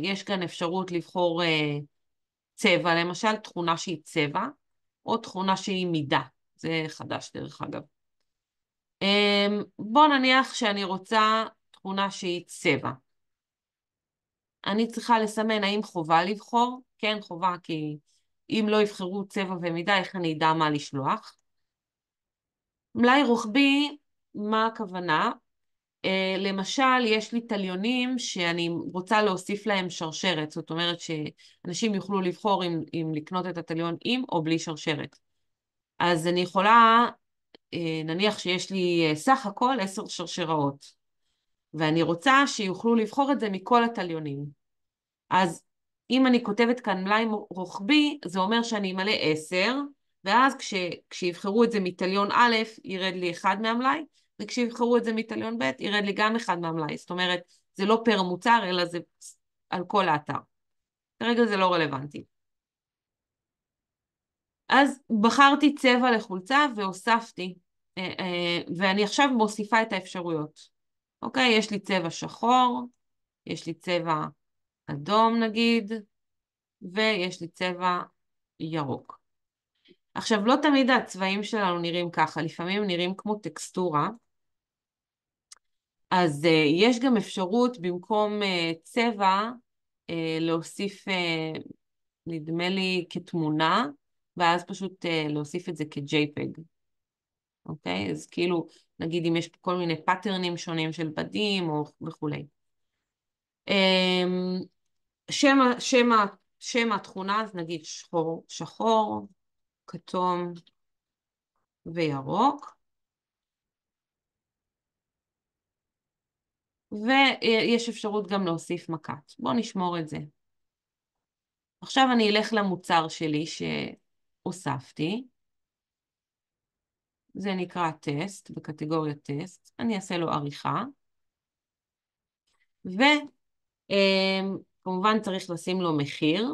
יש כאן אפשרות לבחור צבע, למשל תכונה שהיא צבע, או תכונה שהיא מידה. זה חדש דרך אגב. בוא נניח שאני רוצה תכונה שהיא צבע. אני צריכה לסמן האם חובה לבחור. כן, חובה, כי אם לא יבחרו צבע ומידה, איך אני אדע מה לשלוח? מלאי רוחבי, מה הכוונה? למשל, יש לי תליונים שאני רוצה להוסיף להם שרשרת, זאת אומרת שאנשים יוכלו לבחור אם לקנות את התליון עם או בלי שרשרת. אז אני יכולה, נניח שיש לי סך הכל 10 שרשראות, ואני רוצה שיוכלו לבחור את זה מכל התליונים. אז אם אני כותבת כאן מלאי רוחבי, זה אומר שאני אמלא 10, ואז כשיבחרו את זה מתליון א', ירד לי אחד מהמלאי, וכשיבחרו את זה מתליון ב', ירד לי גם אחד מהמלאי. זאת אומרת, זה לא פר מוצר, אלא זה על כל האתר. כרגע זה לא רלוונטי. אז בחרתי צבע לחולצה והוספתי, ואני עכשיו מוסיפה את האפשרויות. אוקיי, יש לי צבע שחור, יש לי צבע אדום נגיד, ויש לי צבע ירוק. עכשיו, לא תמיד הצבעים שלנו נראים ככה, לפעמים נראים כמו טקסטורה, אז יש גם אפשרות במקום צבע להוסיף, נדמה לי, כתמונה, ואז פשוט להוסיף את זה כ-JPEG, אוקיי? אז כאילו, נגיד אם יש כל מיני פאטרנים שונים של בדים או וכולי. שם התכונה, אז נגיד שחור, כתום וירוק. ויש אפשרות גם להוסיף מקט. בואו נשמור את זה. עכשיו אני אלך למוצר שלי שהוספתי. זה נקרא טסט, בקטגוריה טסט. אני אעשה לו עריכה. וכמובן צריך לשים לו מחיר.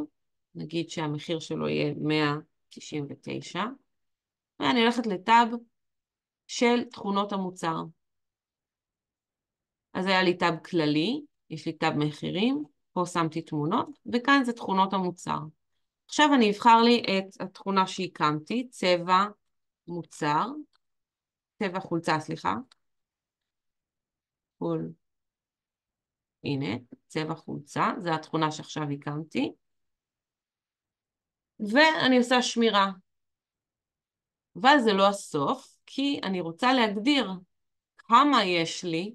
נגיד שהמחיר שלו יהיה 199. ואני הולכת לטאב של תכונות המוצר. אז היה לי טאב כללי, יש לי טאב מחירים, פה שמתי תמונות, וכאן זה תכונות המוצר. עכשיו אני אבחר לי את התכונה שהקמתי, צבע מוצר, צבע חולצה, סליחה. הנה, צבע חולצה, זו התכונה שעכשיו הקמתי. ואני עושה שמירה. אבל זה לא הסוף, כי אני רוצה להגדיר כמה יש לי.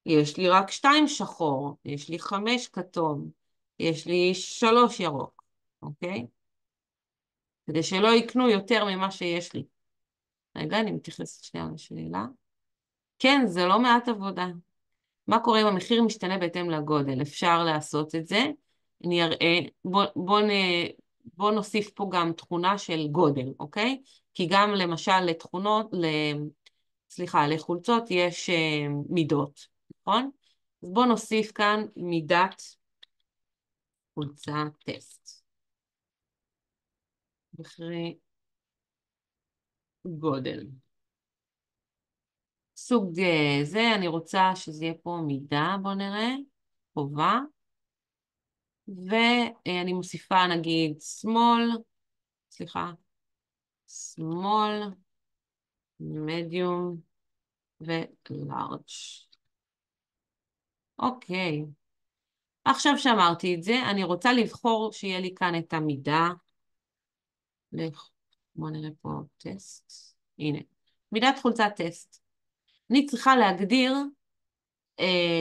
יש לי רק 2 שחור, יש לי 5 כתום, יש לי 3 ירוק, אוקיי? כדי שלא יקנו יותר ממה שיש לי. רגע, אני מתייחסת שנייה לשאלה. כן, זה לא מעט עבודה. מה קורה אם המחיר משתנה בהתאם לגודל? אפשר לעשות את זה. אני אראה, בוא נוסיף פה גם תכונה של גודל, אוקיי? כי גם למשל סליחה, לחולצות יש מידות, נכון? אז בוא נוסיף כאן מידת חולצה טסט. אחרי גודל. סוג זה, אני רוצה שזה יהיה פה מידה, בוא נראה, חובה. ואני מוסיפה נגיד small, medium ו-large. אוקיי. עכשיו שאמרתי את זה, אני רוצה לבחור שיהיה לי כאן את המידה. בואו נראה פה טסט. הנה, מידת חולצה טסט. אני צריכה להגדיר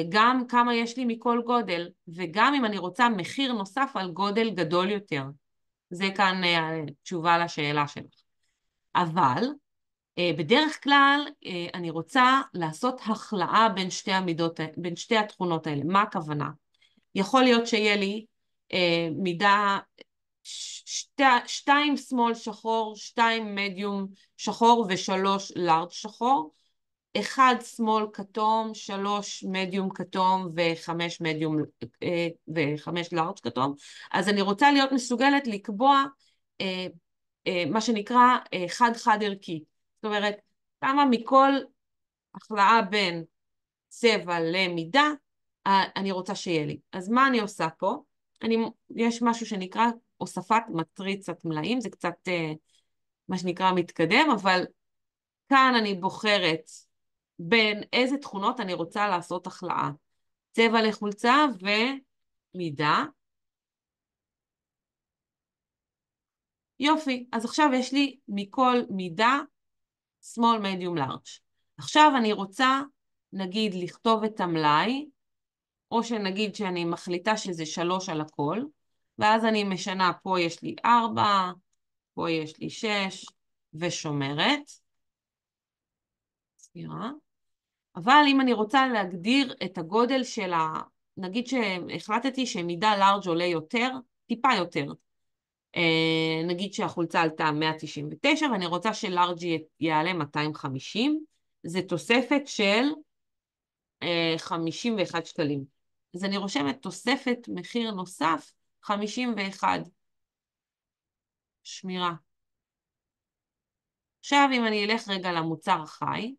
גם כמה יש לי מכל גודל, וגם אם אני רוצה מחיר נוסף על גודל גדול יותר. זה כאן תשובה לשאלה שלך. אבל בדרך כלל אני רוצה לעשות הכלאה בין שתי המידות, בין שתי התכונות האלה. מה הכוונה? יכול להיות שיהיה לי מידה שתיים שמאל שחור, שתיים מדיום שחור ושלוש לארג' שחור, אחד שמאל כתום, שלוש מדיום כתום וחמש מדיום וחמש לארג' כתום. אז אני רוצה להיות מסוגלת לקבוע מה שנקרא חד-חד ערכי. זאת אומרת, כמה מכל הכלאה בין צבע למידה אני רוצה שיהיה לי. אז מה אני עושה פה? יש משהו שנקרא הוספת מטריצת מלאים, זה קצת מה שנקרא מתקדם, אבל כאן אני בוחרת בין איזה תכונות אני רוצה לעשות הכלאה. צבע לחולצה ומידה. יופי, אז עכשיו יש לי מכל מידה small, medium, large. עכשיו אני רוצה, נגיד, לכתוב את המלאי, או שנגיד שאני מחליטה שזה 3 על הכל, ואז אני משנה, פה יש לי 4, פה יש לי 6, ושומרת. ספירה. אבל אם אני רוצה להגדיר את הגודל של נגיד שהחלטתי שמידה לארג' עולה יותר, טיפה יותר. נגיד שהחולצה עלתה 199 ואני רוצה שלארג' יעלה 250, זה תוספת של 51 שקלים. אז אני רושמת תוספת מחיר נוסף 51. שמירה. עכשיו אם אני אלך רגע למוצר החי,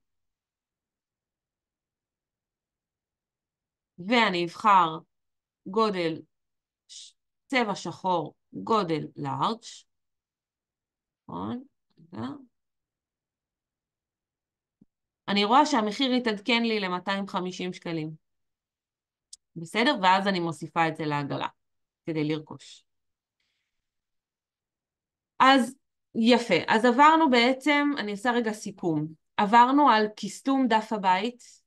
ואני אבחר גודל צבע שחור, גודל לארג', נכון? אני רואה שהמחיר יתעדכן לי ל-250 שקלים. בסדר? ואז אני מוסיפה את זה לעגלה כדי לרכוש. אז יפה. אז עברנו בעצם, אני אעשה רגע סיכום. עברנו על כיסתום דף הבית,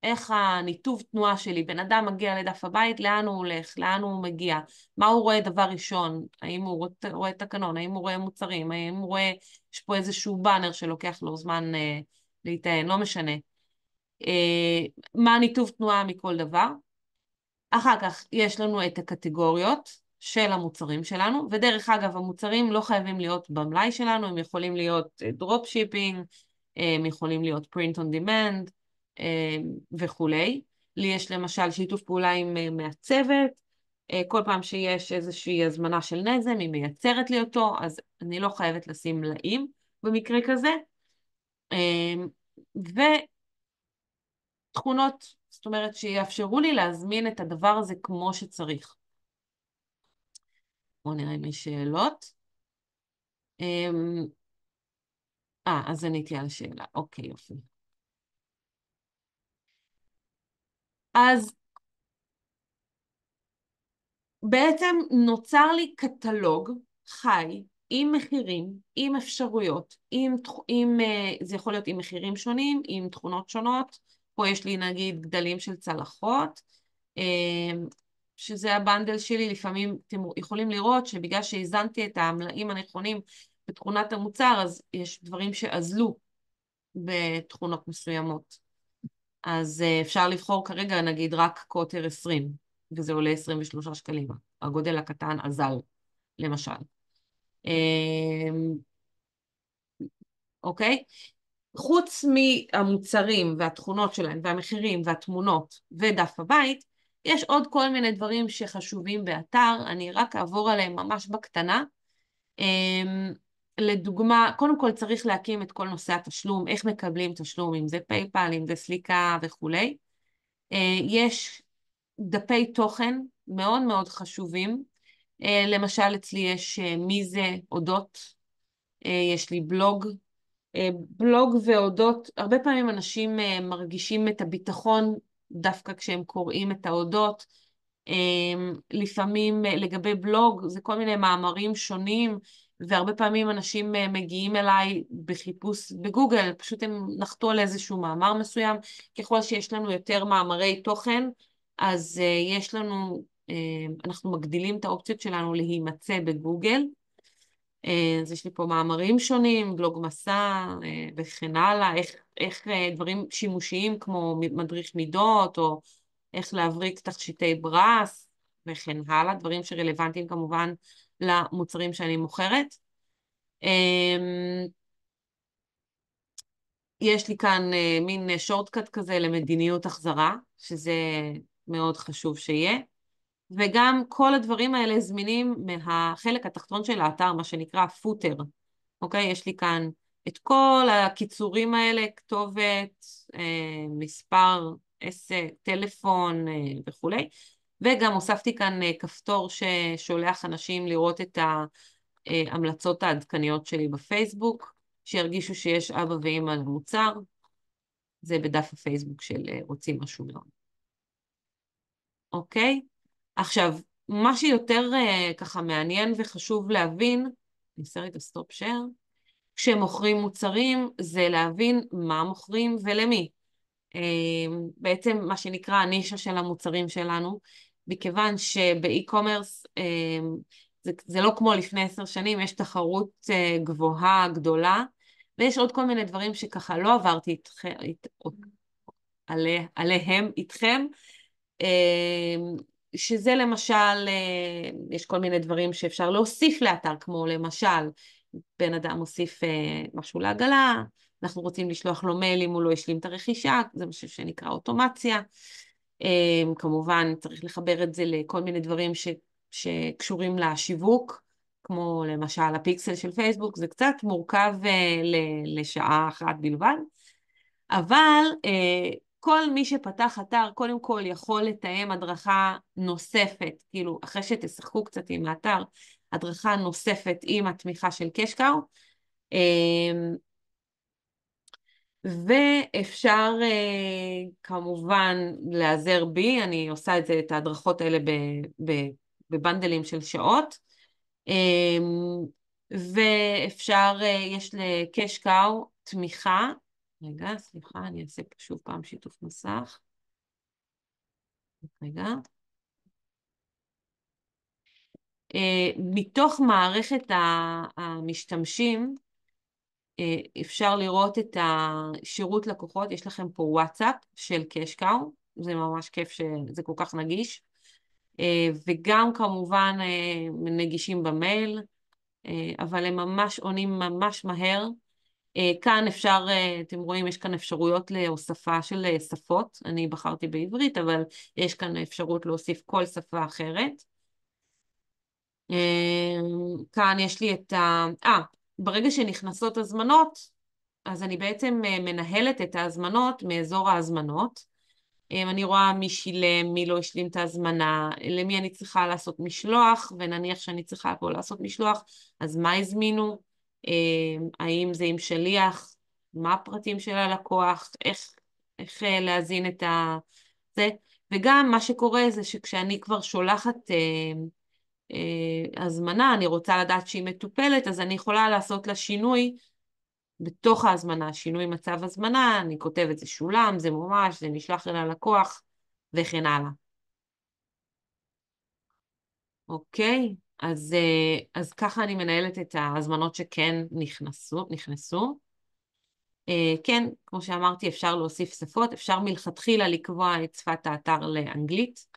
איך הניתוב תנועה שלי, בן אדם מגיע לדף הבית, לאן הוא הולך, לאן הוא מגיע, מה הוא רואה דבר ראשון, האם הוא רואה תקנון, האם הוא רואה מוצרים, האם הוא רואה, יש פה איזשהו באנר שלוקח לו זמן להיטען, לא משנה. מה ניתוב תנועה מכל דבר. אחר כך יש לנו את הקטגוריות של המוצרים שלנו, ודרך אגב המוצרים לא חייבים להיות במלאי שלנו, הם יכולים להיות דרופ שיפינג, הם יכולים להיות print on demand וכולי. לי יש למשל שיתוף פעולה עם מעצבת, כל פעם שיש איזושהי הזמנה של נזם, היא מייצרת לי אותו, אז אני לא חייבת לשים מלאים במקרה כזה. ותכונות, זאת אומרת שיאפשרו לי להזמין את הדבר הזה כמו שצריך. בואו נראה אם יש שאלות. אז עניתי על השאלה. אוקיי, יופי. אז בעצם נוצר לי קטלוג חי עם מחירים, עם אפשרויות, זה יכול להיות עם מחירים שונים, עם תכונות שונות. פה יש לי נגיד גדלים של צלחות, שזה הבנדל שלי. לפעמים אתם יכולים לראות שבגלל שהזנתי את המלאים הנכונים בתכונת המוצר, אז יש דברים שאזלו בתכונות מסוימות. אז אפשר לבחור כרגע נגיד רק קוטר 20, וזה עולה 23 שקלים. הגודל הקטן אזל, למשל. אוקיי? חוץ מהמוצרים והתכונות שלהם והמחירים והתמונות ודף הבית, יש עוד כל מיני דברים שחשובים באתר, אני רק אעבור עליהם ממש בקטנה. לדוגמה, קודם כל צריך להקים את כל נושא התשלום, איך מקבלים תשלום, אם זה פייפל, אם זה סליקה וכולי. יש דפי תוכן מאוד מאוד חשובים, למשל אצלי יש מי זה אודות, יש לי בלוג, בלוג ואודות. הרבה פעמים אנשים מרגישים את הביטחון דווקא כשהם קוראים את האודות. לפעמים לגבי בלוג זה כל מיני מאמרים שונים, והרבה פעמים אנשים מגיעים אליי בחיפוש בגוגל, פשוט הם נחתו על איזשהו מאמר מסוים. ככל שיש לנו יותר מאמרי תוכן, אז יש לנו, אנחנו מגדילים את האופציות שלנו להימצא בגוגל. אז יש לי פה מאמרים שונים, בלוג מסע וכן הלאה, איך דברים שימושיים כמו מדריך מידות, או איך להבריק תכשיטי ברס וכן הלאה, דברים שרלוונטיים כמובן למוצרים שאני מוכרת. אמ, יש לי כאן מין שורטקאט כזה למדיניות החזרה, שזה מאוד חשוב שיהיה. וגם כל הדברים האלה זמינים מהחלק התחתון של האתר, מה שנקרא פוטר. אוקיי? יש לי כאן את כל הקיצורים האלה, כתובת, מספר, עסק, טלפון וכולי. וגם הוספתי כאן כפתור ששולח אנשים לראות את ההמלצות העדכניות שלי בפייסבוק, שירגישו שיש אבא ואמא למוצר. זה בדף הפייסבוק של רוצים משהו מאוד. אוקיי? עכשיו, מה שיותר ככה מעניין וחשוב להבין, אני אעשה רגע סטופ שייר, כשמוכרים מוצרים זה להבין מה מוכרים ולמי. בעצם מה שנקרא הנישה של המוצרים שלנו, מכיוון שבאי-קומרס זה לא כמו לפני 10 שנים, יש תחרות גבוהה, גדולה, ויש עוד כל מיני דברים שככה לא עברתי עליהם איתכם, שזה למשל, יש כל מיני דברים שאפשר להוסיף לאתר, כמו למשל, בן אדם מוסיף משהו לעגלה, אנחנו רוצים לשלוח לו מייל אם הוא לא השלים את הרכישה, זה משהו שנקרא אוטומציה. כמובן צריך לחבר את זה לכל מיני דברים שקשורים לשיווק, כמו למשל הפיקסל של פייסבוק, זה קצת מורכב לשעה אחת בלבד, אבל כל מי שפתח אתר קודם כל יכול לתאם הדרכה נוספת, כאילו אחרי שתשחקו קצת עם האתר, הדרכה נוספת עם התמיכה של קשקאו, ואפשר כמובן להיעזר בי, אני עושה את ההדרכות האלה בבנדלים של שעות, ואפשר, יש לקשקאו תמיכה, רגע, סליחה, אני אעשה פה שוב פעם שיתוף מסך, רגע. מתוך מערכת המשתמשים, אפשר לראות את השירות לקוחות, יש לכם פה וואטסאפ של קשקאו, זה ממש כיף שזה כל כך נגיש, וגם כמובן נגישים במייל, אבל הם ממש עונים ממש מהר. כאן אפשר, אתם רואים, יש כאן אפשרויות להוספה של שפות, אני בחרתי בעברית, אבל יש כאן אפשרות להוסיף כל שפה אחרת. כאן יש לי את ברגע שנכנסות הזמנות, אז אני בעצם מנהלת את ההזמנות מאזור ההזמנות. אני רואה מי שילם, מי לא השלים את ההזמנה, למי אני צריכה לעשות משלוח, ונניח שאני צריכה פה לעשות משלוח, אז מה הזמינו? האם זה עם שליח? מה הפרטים של הלקוח? איך להזין את זה? וגם מה שקורה זה שכשאני כבר שולחת הזמנה, אני רוצה לדעת שהיא מטופלת, אז אני יכולה לעשות לה שינוי בתוך ההזמנה, שינוי מצב הזמנה, אני כותבת זה שולם, זה מומש, זה נשלח אל הלקוח, וכן הלאה. אוקיי? אז ככה אני מנהלת את ההזמנות שכן נכנסו. כן, כמו שאמרתי, אפשר להוסיף שפות, אפשר מלכתחילה לקבוע את שפת האתר לאנגלית,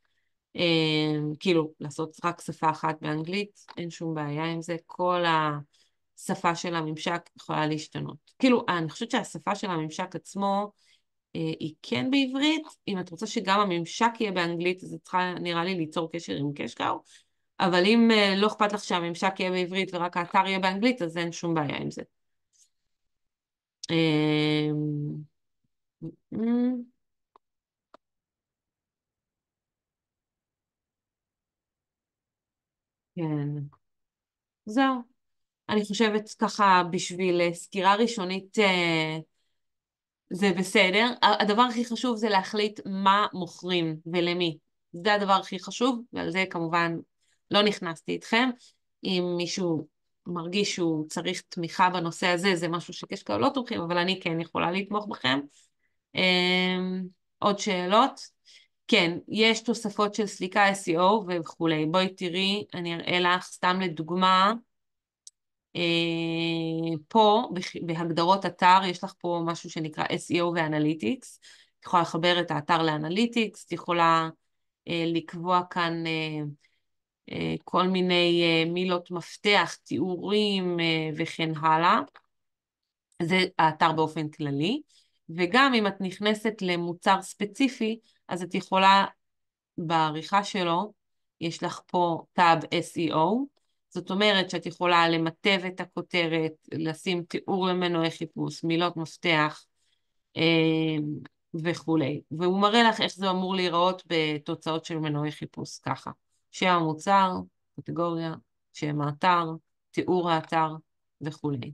כאילו לעשות רק שפה אחת באנגלית, אין שום בעיה עם זה, כל השפה של הממשק יכולה להשתנות. כאילו, אני חושבת שהשפה של הממשק עצמו היא כן בעברית, אם את רוצה שגם הממשק יהיה באנגלית, אז את צריכה, נראה לי, ליצור קשר עם קשקאו, אבל אם לא אכפת לך שהממשק יהיה בעברית ורק האתר יהיה באנגלית, אז אין שום בעיה עם זה. כן, זהו. אני חושבת ככה בשביל סקירה ראשונית זה בסדר. הדבר הכי חשוב זה להחליט מה מוכרים ולמי. זה הדבר הכי חשוב, ועל זה כמובן לא נכנסתי איתכם. אם מישהו מרגיש שהוא צריך תמיכה בנושא הזה, זה משהו שקשקה לא תומכים, אבל אני כן יכולה לתמוך בכם. עוד שאלות? כן, יש תוספות של סליקה SEO וכולי. בואי תראי, אני אראה לך סתם לדוגמה, פה בהגדרות אתר יש לך פה משהו שנקרא SEO ואנליטיקס. את יכולה לחבר את האתר לאנליטיקס, את יכולה לקבוע כאן כל מיני מילות מפתח, תיאורים וכן הלאה. זה האתר באופן כללי. וגם אם את נכנסת למוצר ספציפי, אז את יכולה בעריכה שלו, יש לך פה טאב SEO, זאת אומרת שאת יכולה למטב את הכותרת, לשים תיאור למנועי חיפוש, מילות מפתח אה, וכולי. והוא מראה לך איך זה אמור להיראות בתוצאות של מנועי חיפוש, ככה. שם המוצר, קטגוריה, שם האתר, תיאור האתר וכולי.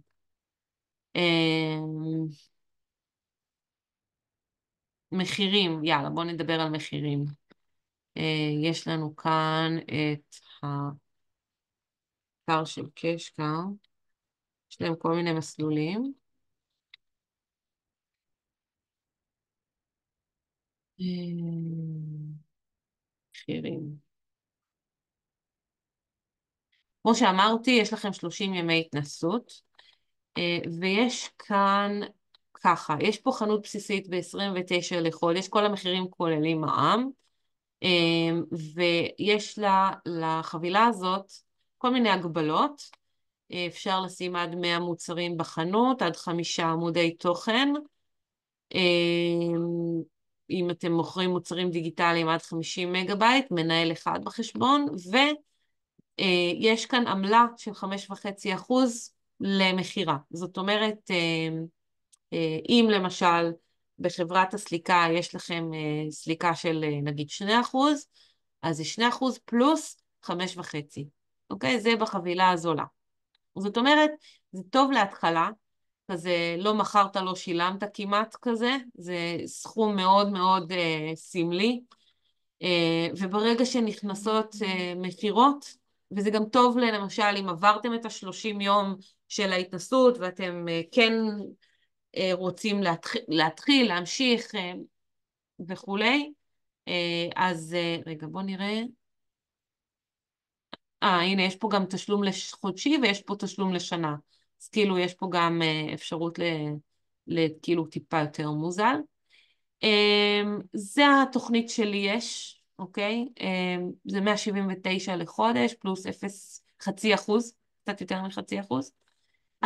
מחירים, יאללה, בואו נדבר על מחירים. יש לנו כאן את האתר של קשקה, יש להם כל מיני מסלולים. מחירים. כמו שאמרתי, יש לכם 30 ימי התנסות, ויש כאן ככה, יש פה חנות בסיסית ב-29 לחודש, כל המחירים כוללים מע"מ, ויש לחבילה הזאת כל מיני הגבלות, אפשר לשים עד 100 מוצרים בחנות, עד 5 עמודי תוכן, אם אתם מוכרים מוצרים דיגיטליים עד 50 מגה בייט, מנהל אחד בחשבון, ויש כאן עמלה של 5.5% למכירה. זאת אומרת, אם למשל בחברת הסליקה יש לכם סליקה של נגיד 2%, אז זה 2% פלוס 5.5%. אוקיי? זה בחבילה הזולה. זאת אומרת, זה טוב להתחלה, כזה לא מכרת, לא שילמת כמעט כזה, זה סכום מאוד מאוד סמלי, וברגע שנכנסות מכירות, וזה גם טוב למשל אם עברתם את ה-30 יום של ההתנסות, ואתם כן רוצים להתחיל, להמשיך וכולי, אז רגע בוא נראה, הנה יש פה גם תשלום לחודשי ויש פה תשלום לשנה, אז כאילו יש פה גם אפשרות לכאילו טיפה יותר מוזל. זה התוכנית שלי יש, אוקיי? זה 179 לחודש פלוס 0.5%, קצת יותר מ0.5%.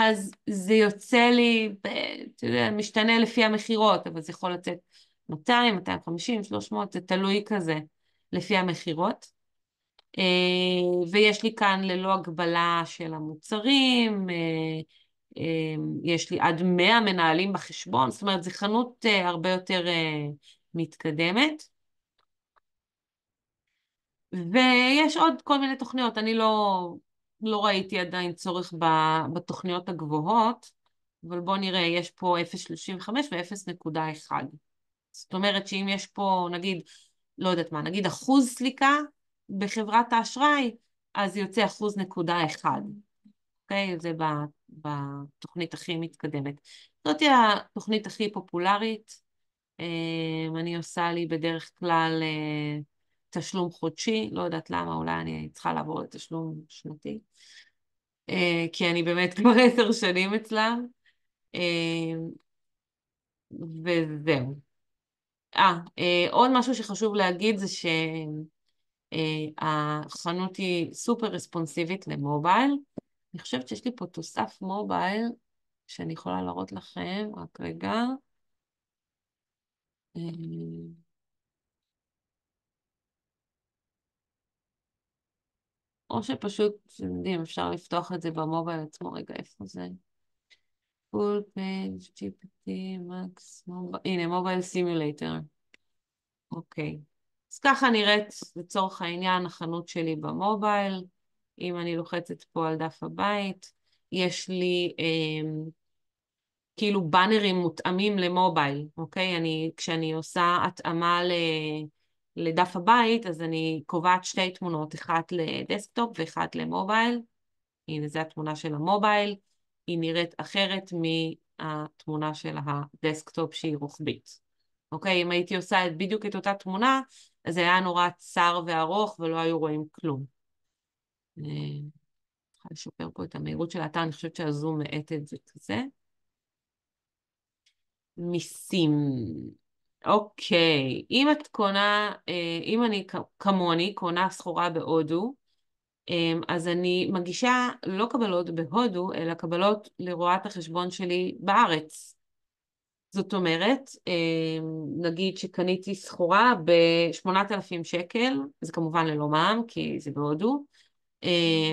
אז זה יוצא לי, אתה יודע, משתנה לפי המחירות, אבל זה יכול לצאת 200, 250, 300, זה תלוי כזה לפי המחירות. ויש לי כאן ללא הגבלה של המוצרים, יש לי עד 100 מנהלים בחשבון, זאת אומרת, זו חנות הרבה יותר מתקדמת. ויש עוד כל מיני תוכניות, אני לא ראיתי עדיין צורך בתוכניות הגבוהות, אבל בואו נראה, יש פה 0.35 ו-0.1. זאת אומרת שאם יש פה, נגיד, לא יודעת מה, נגיד אחוז סליקה בחברת האשראי, אז יוצא 1.1%. אוקיי? זה בתוכנית הכי מתקדמת. זאת התוכנית הכי פופולרית. אני עושה לי בדרך כלל תשלום חודשי, לא יודעת למה, אולי אני צריכה לעבור לתשלום שנתי, כי אני באמת כבר 10 שנים אצלם, וזהו. עוד משהו שחשוב להגיד זה שהחנות היא סופר רספונסיבית למובייל. אני חושבת שיש לי פה תוסף מובייל שאני יכולה להראות לכם, רק רגע. או שפשוט, אתם יודעים, אפשר לפתוח את זה במובייל עצמו. רגע, איפה זה? full page, GPT, max, הנה, מובייל סימולטור. אוקיי. אז ככה נראית לצורך העניין החנות שלי במובייל. אם אני לוחצת פה על דף הבית, יש לי כאילו באנרים מותאמים למובייל, אוקיי? כשאני עושה התאמה לדף הבית, אז אני קובעת 2 תמונות, אחת לדסקטופ ואחת למובייל. הנה, זו התמונה של המובייל, היא נראית אחרת מהתמונה של הדסקטופ שהיא רוחבית. אוקיי, אם הייתי עושה בדיוק את אותה תמונה, אז זה היה נורא צר וארוך ולא היו רואים כלום. אני צריכה לשפר פה את המהירות של האתר, אני חושבת שהזום מאט את זה כזה. מיסים. אוקיי, אם את קונה, אם אני כמוני קונה סחורה בהודו, אז אני מגישה לא קבלות בהודו, אלא קבלות לרואת החשבון שלי בארץ. זאת אומרת, נגיד שקניתי סחורה ב-8,000 שקל, זה כמובן ללא מע"מ, כי זה בהודו,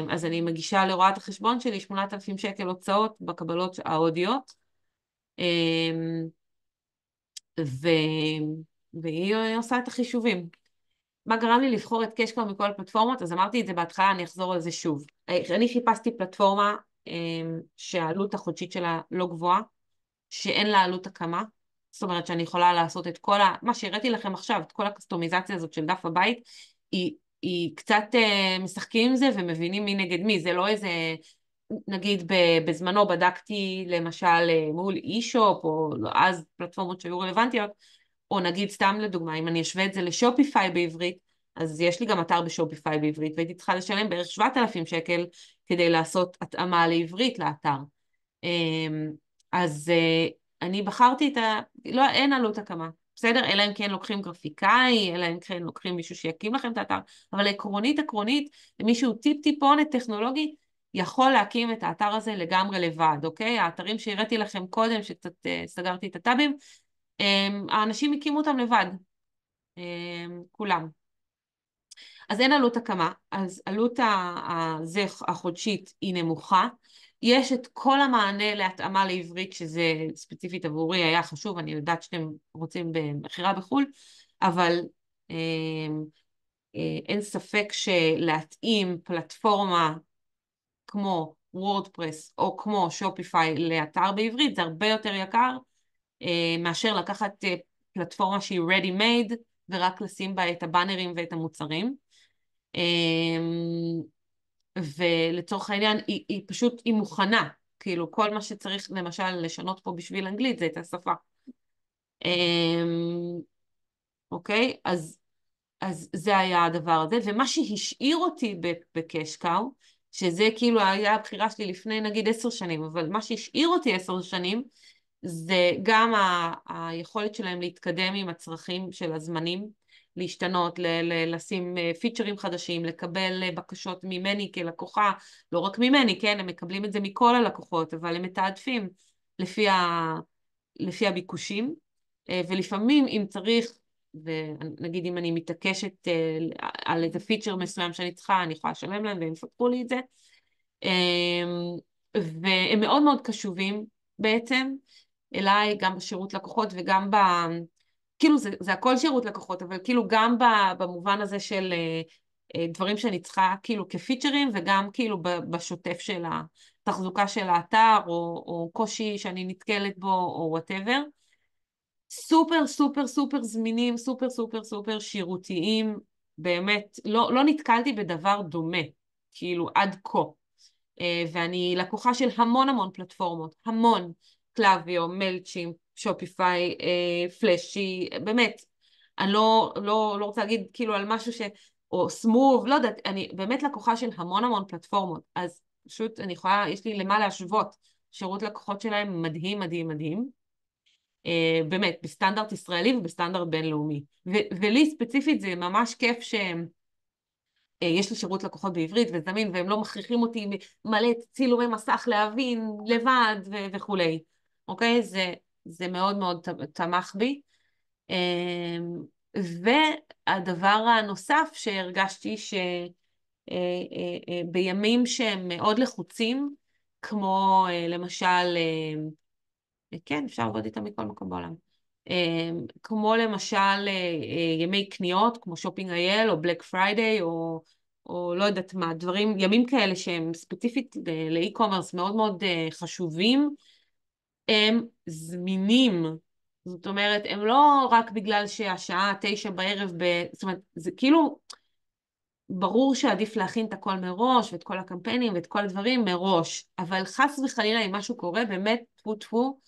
אז אני מגישה לרואת החשבון שלי 8,000 שקל הוצאות בקבלות ההודיות, ו... והיא עושה את החישובים. מה גרם לי לבחור את קשקו מכל הפלטפורמות? אז אמרתי את זה בהתחלה, אני אחזור על זה שוב. אני חיפשתי פלטפורמה שהעלות החודשית שלה לא גבוהה, שאין לה עלות הקמה, זאת אומרת שאני יכולה לעשות את כל מה שהראיתי לכם עכשיו, את כל הקסטומיזציה הזאת של דף הבית, היא קצת משחקים עם זה ומבינים מי נגד מי, זה לא איזה, נגיד בזמנו בדקתי למשל מול אי-שופ, או אז פלטפורמות שהיו רלוונטיות, או נגיד סתם לדוגמה, אם אני אשווה את זה לשופיפיי בעברית, אז יש לי גם אתר בשופיפיי בעברית, והייתי צריכה לשלם בערך 7,000 שקל כדי לעשות התאמה לעברית לאתר. אז אני בחרתי את לא, אין עלות הקמה, בסדר? אלא אם כן לוקחים גרפיקאי, אלא אם כן לוקחים מישהו שיקים לכם את האתר, אבל עקרונית, מישהו טיפונת טכנולוגי, יכול להקים את האתר הזה לגמרי לבד, אוקיי? האתרים שהראיתי לכם קודם, שקצת סגרתי את הטאבים, האנשים הקימו אותם לבד, כולם. אז אין עלות הקמה, אז עלות החודשית היא נמוכה. יש את כל המענה להתאמה לעברית, שזה ספציפית עבורי היה חשוב, אני יודעת שאתם רוצים במחירה בחו"ל, אבל אין ספק שלהתאים פלטפורמה כמו וורדפרס או כמו שופיפיי לאתר בעברית, זה הרבה יותר יקר מאשר לקחת פלטפורמה שהיא ready made ורק לשים בה את הבאנרים ואת המוצרים. ולצורך העניין היא פשוט, היא מוכנה, כאילו כל מה שצריך למשל לשנות פה בשביל אנגלית זה את השפה. אוקיי, אז זה היה הדבר הזה, ומה שהשאיר אותי בקשקאו, שזה כאילו היה הבחירה שלי לפני נגיד 10 שנים, אבל מה שהשאיר אותי 10 שנים, זה גם היכולת שלהם להתקדם עם הצרכים של הזמנים, להשתנות, לשים פיצ'רים חדשים, לקבל בקשות ממני כלקוחה, לא רק ממני, כן, הם מקבלים את זה מכל הלקוחות, אבל הם מתעדפים לפי הביקושים, ולפעמים אם צריך, ונגיד אם אני מתעקשת על איזה פיצ'ר מסוים שאני צריכה, אני יכולה לשלם להם והם יפתחו לי את זה, והם מאוד מאוד קשובים בעצם אליי, גם בשירות לקוחות וגם כאילו זה הכל שירות לקוחות, אבל כאילו גם במובן הזה של דברים שאני צריכה כאילו כפיצ'רים, וגם כאילו בשוטף של התחזוקה של האתר, או קושי שאני נתקלת בו, או whatever. סופר סופר סופר זמינים, סופר סופר סופר שירותיים, באמת, לא נתקלתי בדבר דומה, כאילו עד כה. ואני לקוחה של המון המון פלטפורמות, המון, קלאביו, מלצ'ים, שופיפיי, פלאשי, באמת, אני לא רוצה להגיד כאילו על משהו או סמוב, לא יודעת, אני באמת לקוחה של המון המון פלטפורמות, אז פשוט אני יכולה, יש לי למה להשוות, שירות לקוחות שלהם מדהים מדהים מדהים, באמת, בסטנדרט ישראלי ובסטנדרט בינלאומי, ולי ספציפית זה ממש כיף שהם, יש לי שירות לקוחות בעברית וזמין, והם לא מכריחים אותי מלא צילומי מסך להבין לבד וכולי. אוקיי? זה מאוד מאוד תמך בי. והדבר הנוסף שהרגשתי שבימים שהם מאוד לחוצים, כמו למשל, כן, אפשר לעבוד איתם מכל מקום בעולם. כמו למשל ימי קניות, כמו שופינג אייל או בלק פריידיי, או לא יודעת מה, דברים, ימים כאלה שהם ספציפית לאי-קומרס מאוד מאוד חשובים, הם זמינים. זאת אומרת, הם לא רק בגלל שהשעה 9 בערב, זאת אומרת, זה כאילו, ברור שעדיף להכין את הכל מראש, ואת כל הקמפיינים ואת כל הדברים מראש, אבל חס וחלילה אם משהו קורה, באמת, טפו טפו,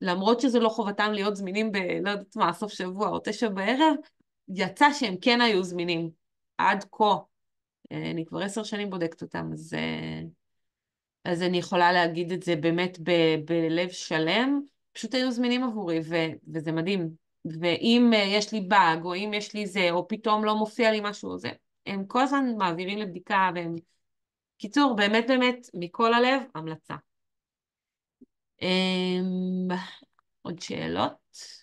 למרות שזה לא חובתם להיות זמינים לא יודעת מה, סוף שבוע או 9 בערב, יצא שהם כן היו זמינים עד כה. אני כבר 10 שנים בודקת אותם, אז אני יכולה להגיד את זה באמת בלב שלם, פשוט היו זמינים עבורי, וזה מדהים. ואם יש לי באג, או אם יש לי זה, או פתאום לא מופיע לי משהו, זה, הם כל הזמן מעבירים לבדיקה, והם... קיצור, באמת באמת, מכל הלב, המלצה. אמ, עוד שאלות?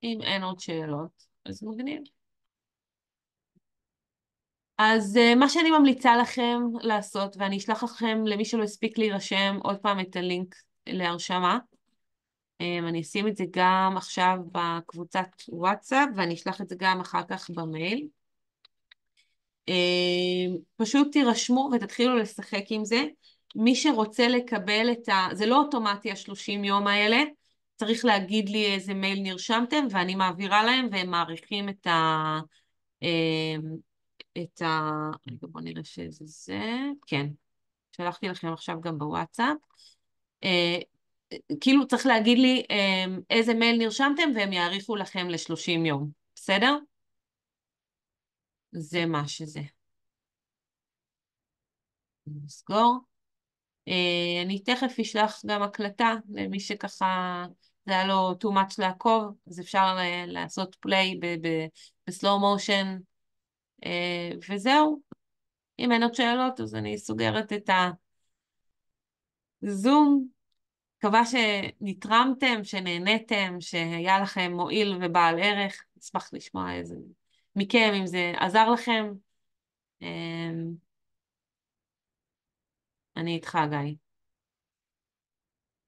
אם אין עוד שאלות, אז מגניב. אז מה שאני ממליצה לכם לעשות, ואני אשלח לכם, למי שלא הספיק להירשם, עוד פעם את הלינק להרשמה. אני אשים את זה גם עכשיו בקבוצת וואטסאפ, ואני אשלח את זה גם אחר כך במייל. פשוט תירשמו ותתחילו לשחק עם זה. מי שרוצה לקבל את זה לא אוטומטי ה-30 יום האלה, צריך להגיד לי איזה מייל נרשמתם, ואני מעבירה להם, והם מעריכים את ה... רגע, בואו נראה שזה זה. כן, שלחתי לכם עכשיו גם בוואטסאפ. אה, כאילו צריך להגיד לי איזה מייל נרשמתם, והם יאריכו לכם ל-30 יום. בסדר? זה מה שזה. נסגור. אני תכף אשלח גם הקלטה למי שככה זה היה לו too much לעקוב, אז אפשר לעשות פליי בסלואו מושן, וזהו. אם אין עוד שאלות, אז אני סוגרת את הזום. מקווה שנתרמתם, שנהניתם, שהיה לכם מועיל ובעל ערך. אשמח לשמוע איזה מכם, אם זה עזר לכם. אני איתך, גיא.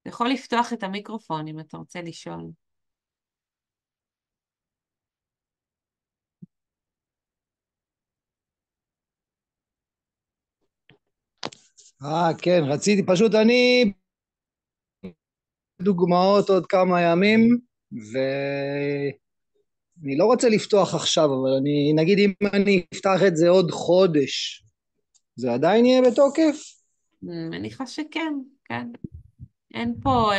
אתה יכול לפתוח את המיקרופון אם אתה רוצה לשאול. כן, רציתי, פשוט אני דוגמאות עוד כמה ימים, ואני לא רוצה לפתוח עכשיו, אבל נגיד אם אני אפתח את זה עוד חודש, זה עדיין יהיה בתוקף? מניחה שכן, כן. אין פה,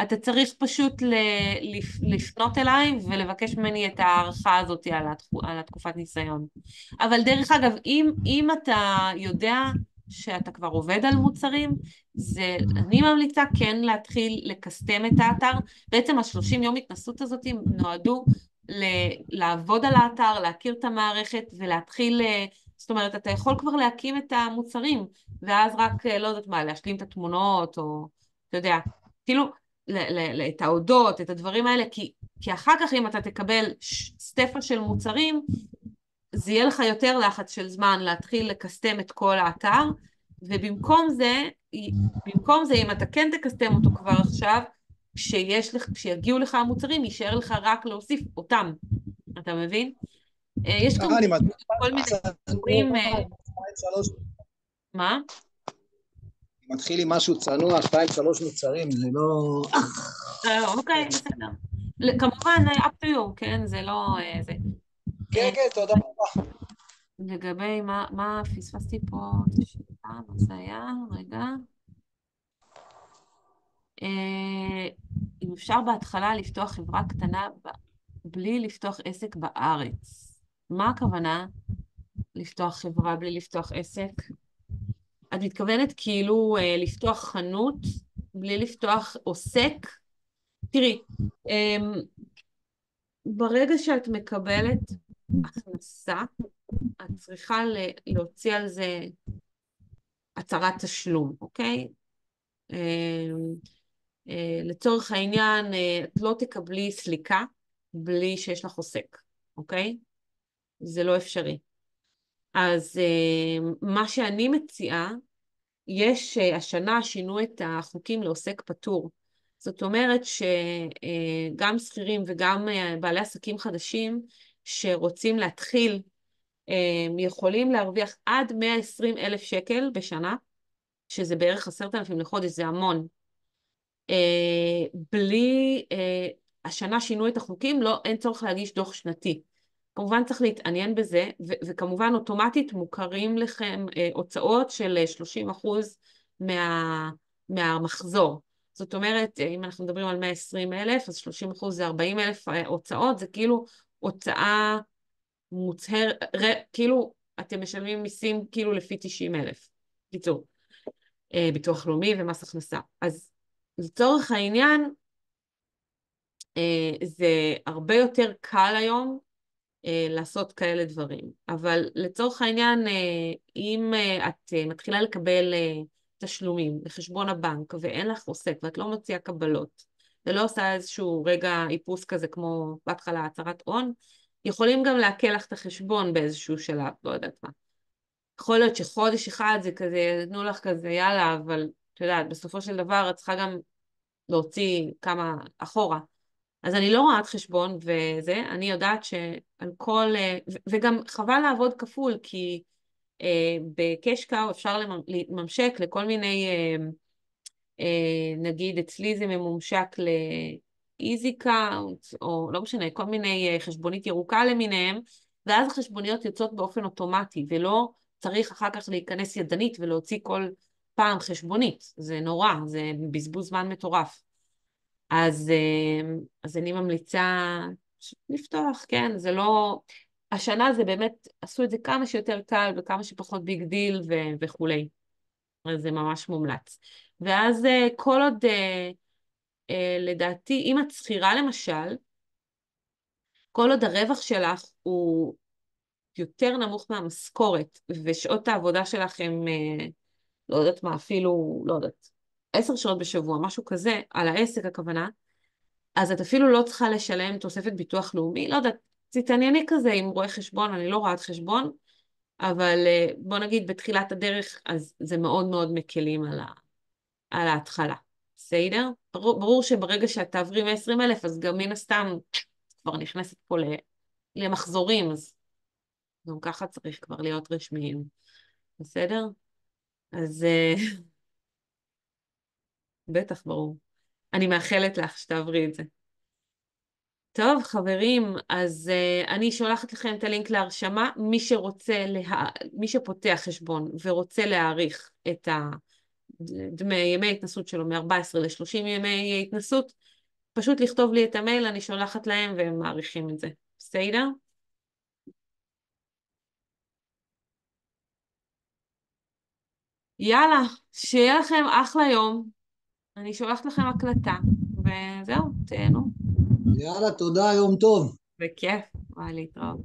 אתה צריך פשוט לפנות אליי ולבקש ממני את ההערכה הזאת על התקופת ניסיון. אבל דרך אגב, אם אתה יודע שאתה כבר עובד על מוצרים, אני ממליצה כן להתחיל לקסטם את האתר. בעצם ה-30 יום התנסות הזאת נועדו לעבוד על האתר, להכיר את המערכת ולהתחיל, זאת אומרת, אתה יכול כבר להקים את המוצרים, ואז רק, לא יודעת מה, להשלים את התמונות או... אתה יודע, כאילו, את ההודות, את הדברים האלה, כי אחר כך אם אתה תקבל סטפה של מוצרים, זה יהיה לך יותר לחץ של זמן להתחיל לקסטם את כל האתר, ובמקום זה, אם אתה כן תקסטם אותו כבר עכשיו, כשיגיעו לך המוצרים, יישאר לך רק להוסיף אותם. אתה מבין? יש גם אני כל מיני סיפורים, מה? מתחיל עם משהו צנוע, 2-3 מוצרים, זה לא... אוקיי, בסדר. כמובן, up to you, כן? זה לא... זה. כן, כן, תודה רבה. לגבי מה פספסתי פה את השאלה, מה זה היה? רגע. אם אפשר בהתחלה לפתוח חברה קטנה בלי לפתוח עסק בארץ. מה הכוונה לפתוח חברה בלי לפתוח עסק? את מתכוונת כאילו לפתוח חנות בלי לפתוח עוסק? תראי, ברגע שאת מקבלת הכנסה, את צריכה להוציא על זה הצהרת תשלום, אוקיי? לצורך העניין, את לא תקבלי סליקה בלי שיש לך עוסק, אוקיי? זה לא אפשרי. אז מה שאני מציעה, השנה שינו את החוקים לעוסק פטור. זאת אומרת שגם שכירים וגם בעלי עסקים חדשים שרוצים להתחיל, יכולים להרוויח עד 120,000 שקל בשנה, שזה בערך 10,000 לחודש, זה המון. בלי, השנה שינו את החוקים, לא, אין צורך להגיש דוח שנתי. כמובן צריך להתעניין בזה, וכמובן אוטומטית מוכרים לכם הוצאות של 30% מה, מהמחזור. זאת אומרת, אם אנחנו מדברים על 120,000, אז 30% זה 40,000 הוצאות, זה כאילו הוצאה מוצהר, כאילו אתם משלמים מיסים כאילו לפי 90,000. קיצור, ביטוח לאומי ומס הכנסה. אז לצורך העניין, זה הרבה יותר קל היום לעשות כאלה דברים. אבל לצורך העניין, אם את מתחילה לקבל תשלומים לחשבון הבנק ואין לך עוסק ואת לא מוציאה קבלות ולא עושה איזשהו רגע איפוס כזה כמו בהתחלה הצהרת הון, יכולים גם לעקל לך את החשבון באיזשהו שלב, לא יודעת מה. יכול להיות שחודש אחד זה כזה, תנו לך כזה, יאללה, אבל את יודעת, בסופו של דבר את צריכה גם להוציא כמה אחורה. אז אני לא רואת חשבון וזה, אני יודעת שעל כל, וגם חבל לעבוד כפול, כי בקש קאו אפשר לממשק לכל מיני, נגיד אצלי זה ממומשק לאיזי קאונט, או לא משנה, כל מיני חשבונית ירוקה למיניהם, ואז החשבוניות יוצאות באופן אוטומטי, ולא צריך אחר כך להיכנס ידנית ולהוציא כל פעם חשבונית. זה נורא, זה בזבוז זמן מטורף. אז אני ממליצה לפתוח, כן, זה לא... השנה זה באמת, עשו את זה כמה שיותר קל וכמה שפחות ביג דיל וכולי. אז זה ממש מומלץ. ואז כל עוד, לדעתי, אם את שכירה למשל, כל עוד הרווח שלך הוא יותר נמוך מהמשכורת, ושעות העבודה שלך הם, לא יודעת מה, אפילו, לא יודעת, 10 שעות בשבוע, משהו כזה, על העסק הכוונה, אז את אפילו לא צריכה לשלם תוספת ביטוח לאומי, לא יודעת, תתענייני כזה עם רואה חשבון, אני לא רואת חשבון, אבל בוא נגיד בתחילת הדרך, אז זה מאוד מאוד מקלים על ההתחלה. בסדר? ברור שברגע שאת תעברי 120,000, אז גם מן הסתם כבר נכנסת פה למחזורים, אז גם ככה צריך כבר להיות רשמיים. בסדר? אז בטח, ברור. אני מאחלת לך שתעברי את זה. טוב, חברים, אז אני שולחת לכם את הלינק להרשמה. מי שפותח חשבון ורוצה להאריך את ימי ההתנסות שלו מ-14 ל-30 ימי התנסות, פשוט לכתוב לי את המייל, אני שולחת להם והם מעריכים את זה. בסדר? יאללה, שיהיה לכם אחלה יום. אני שולחת לכם הקלטה, וזהו, תהנו. יאללה, תודה, יום טוב. בכיף. ביי, להתראות.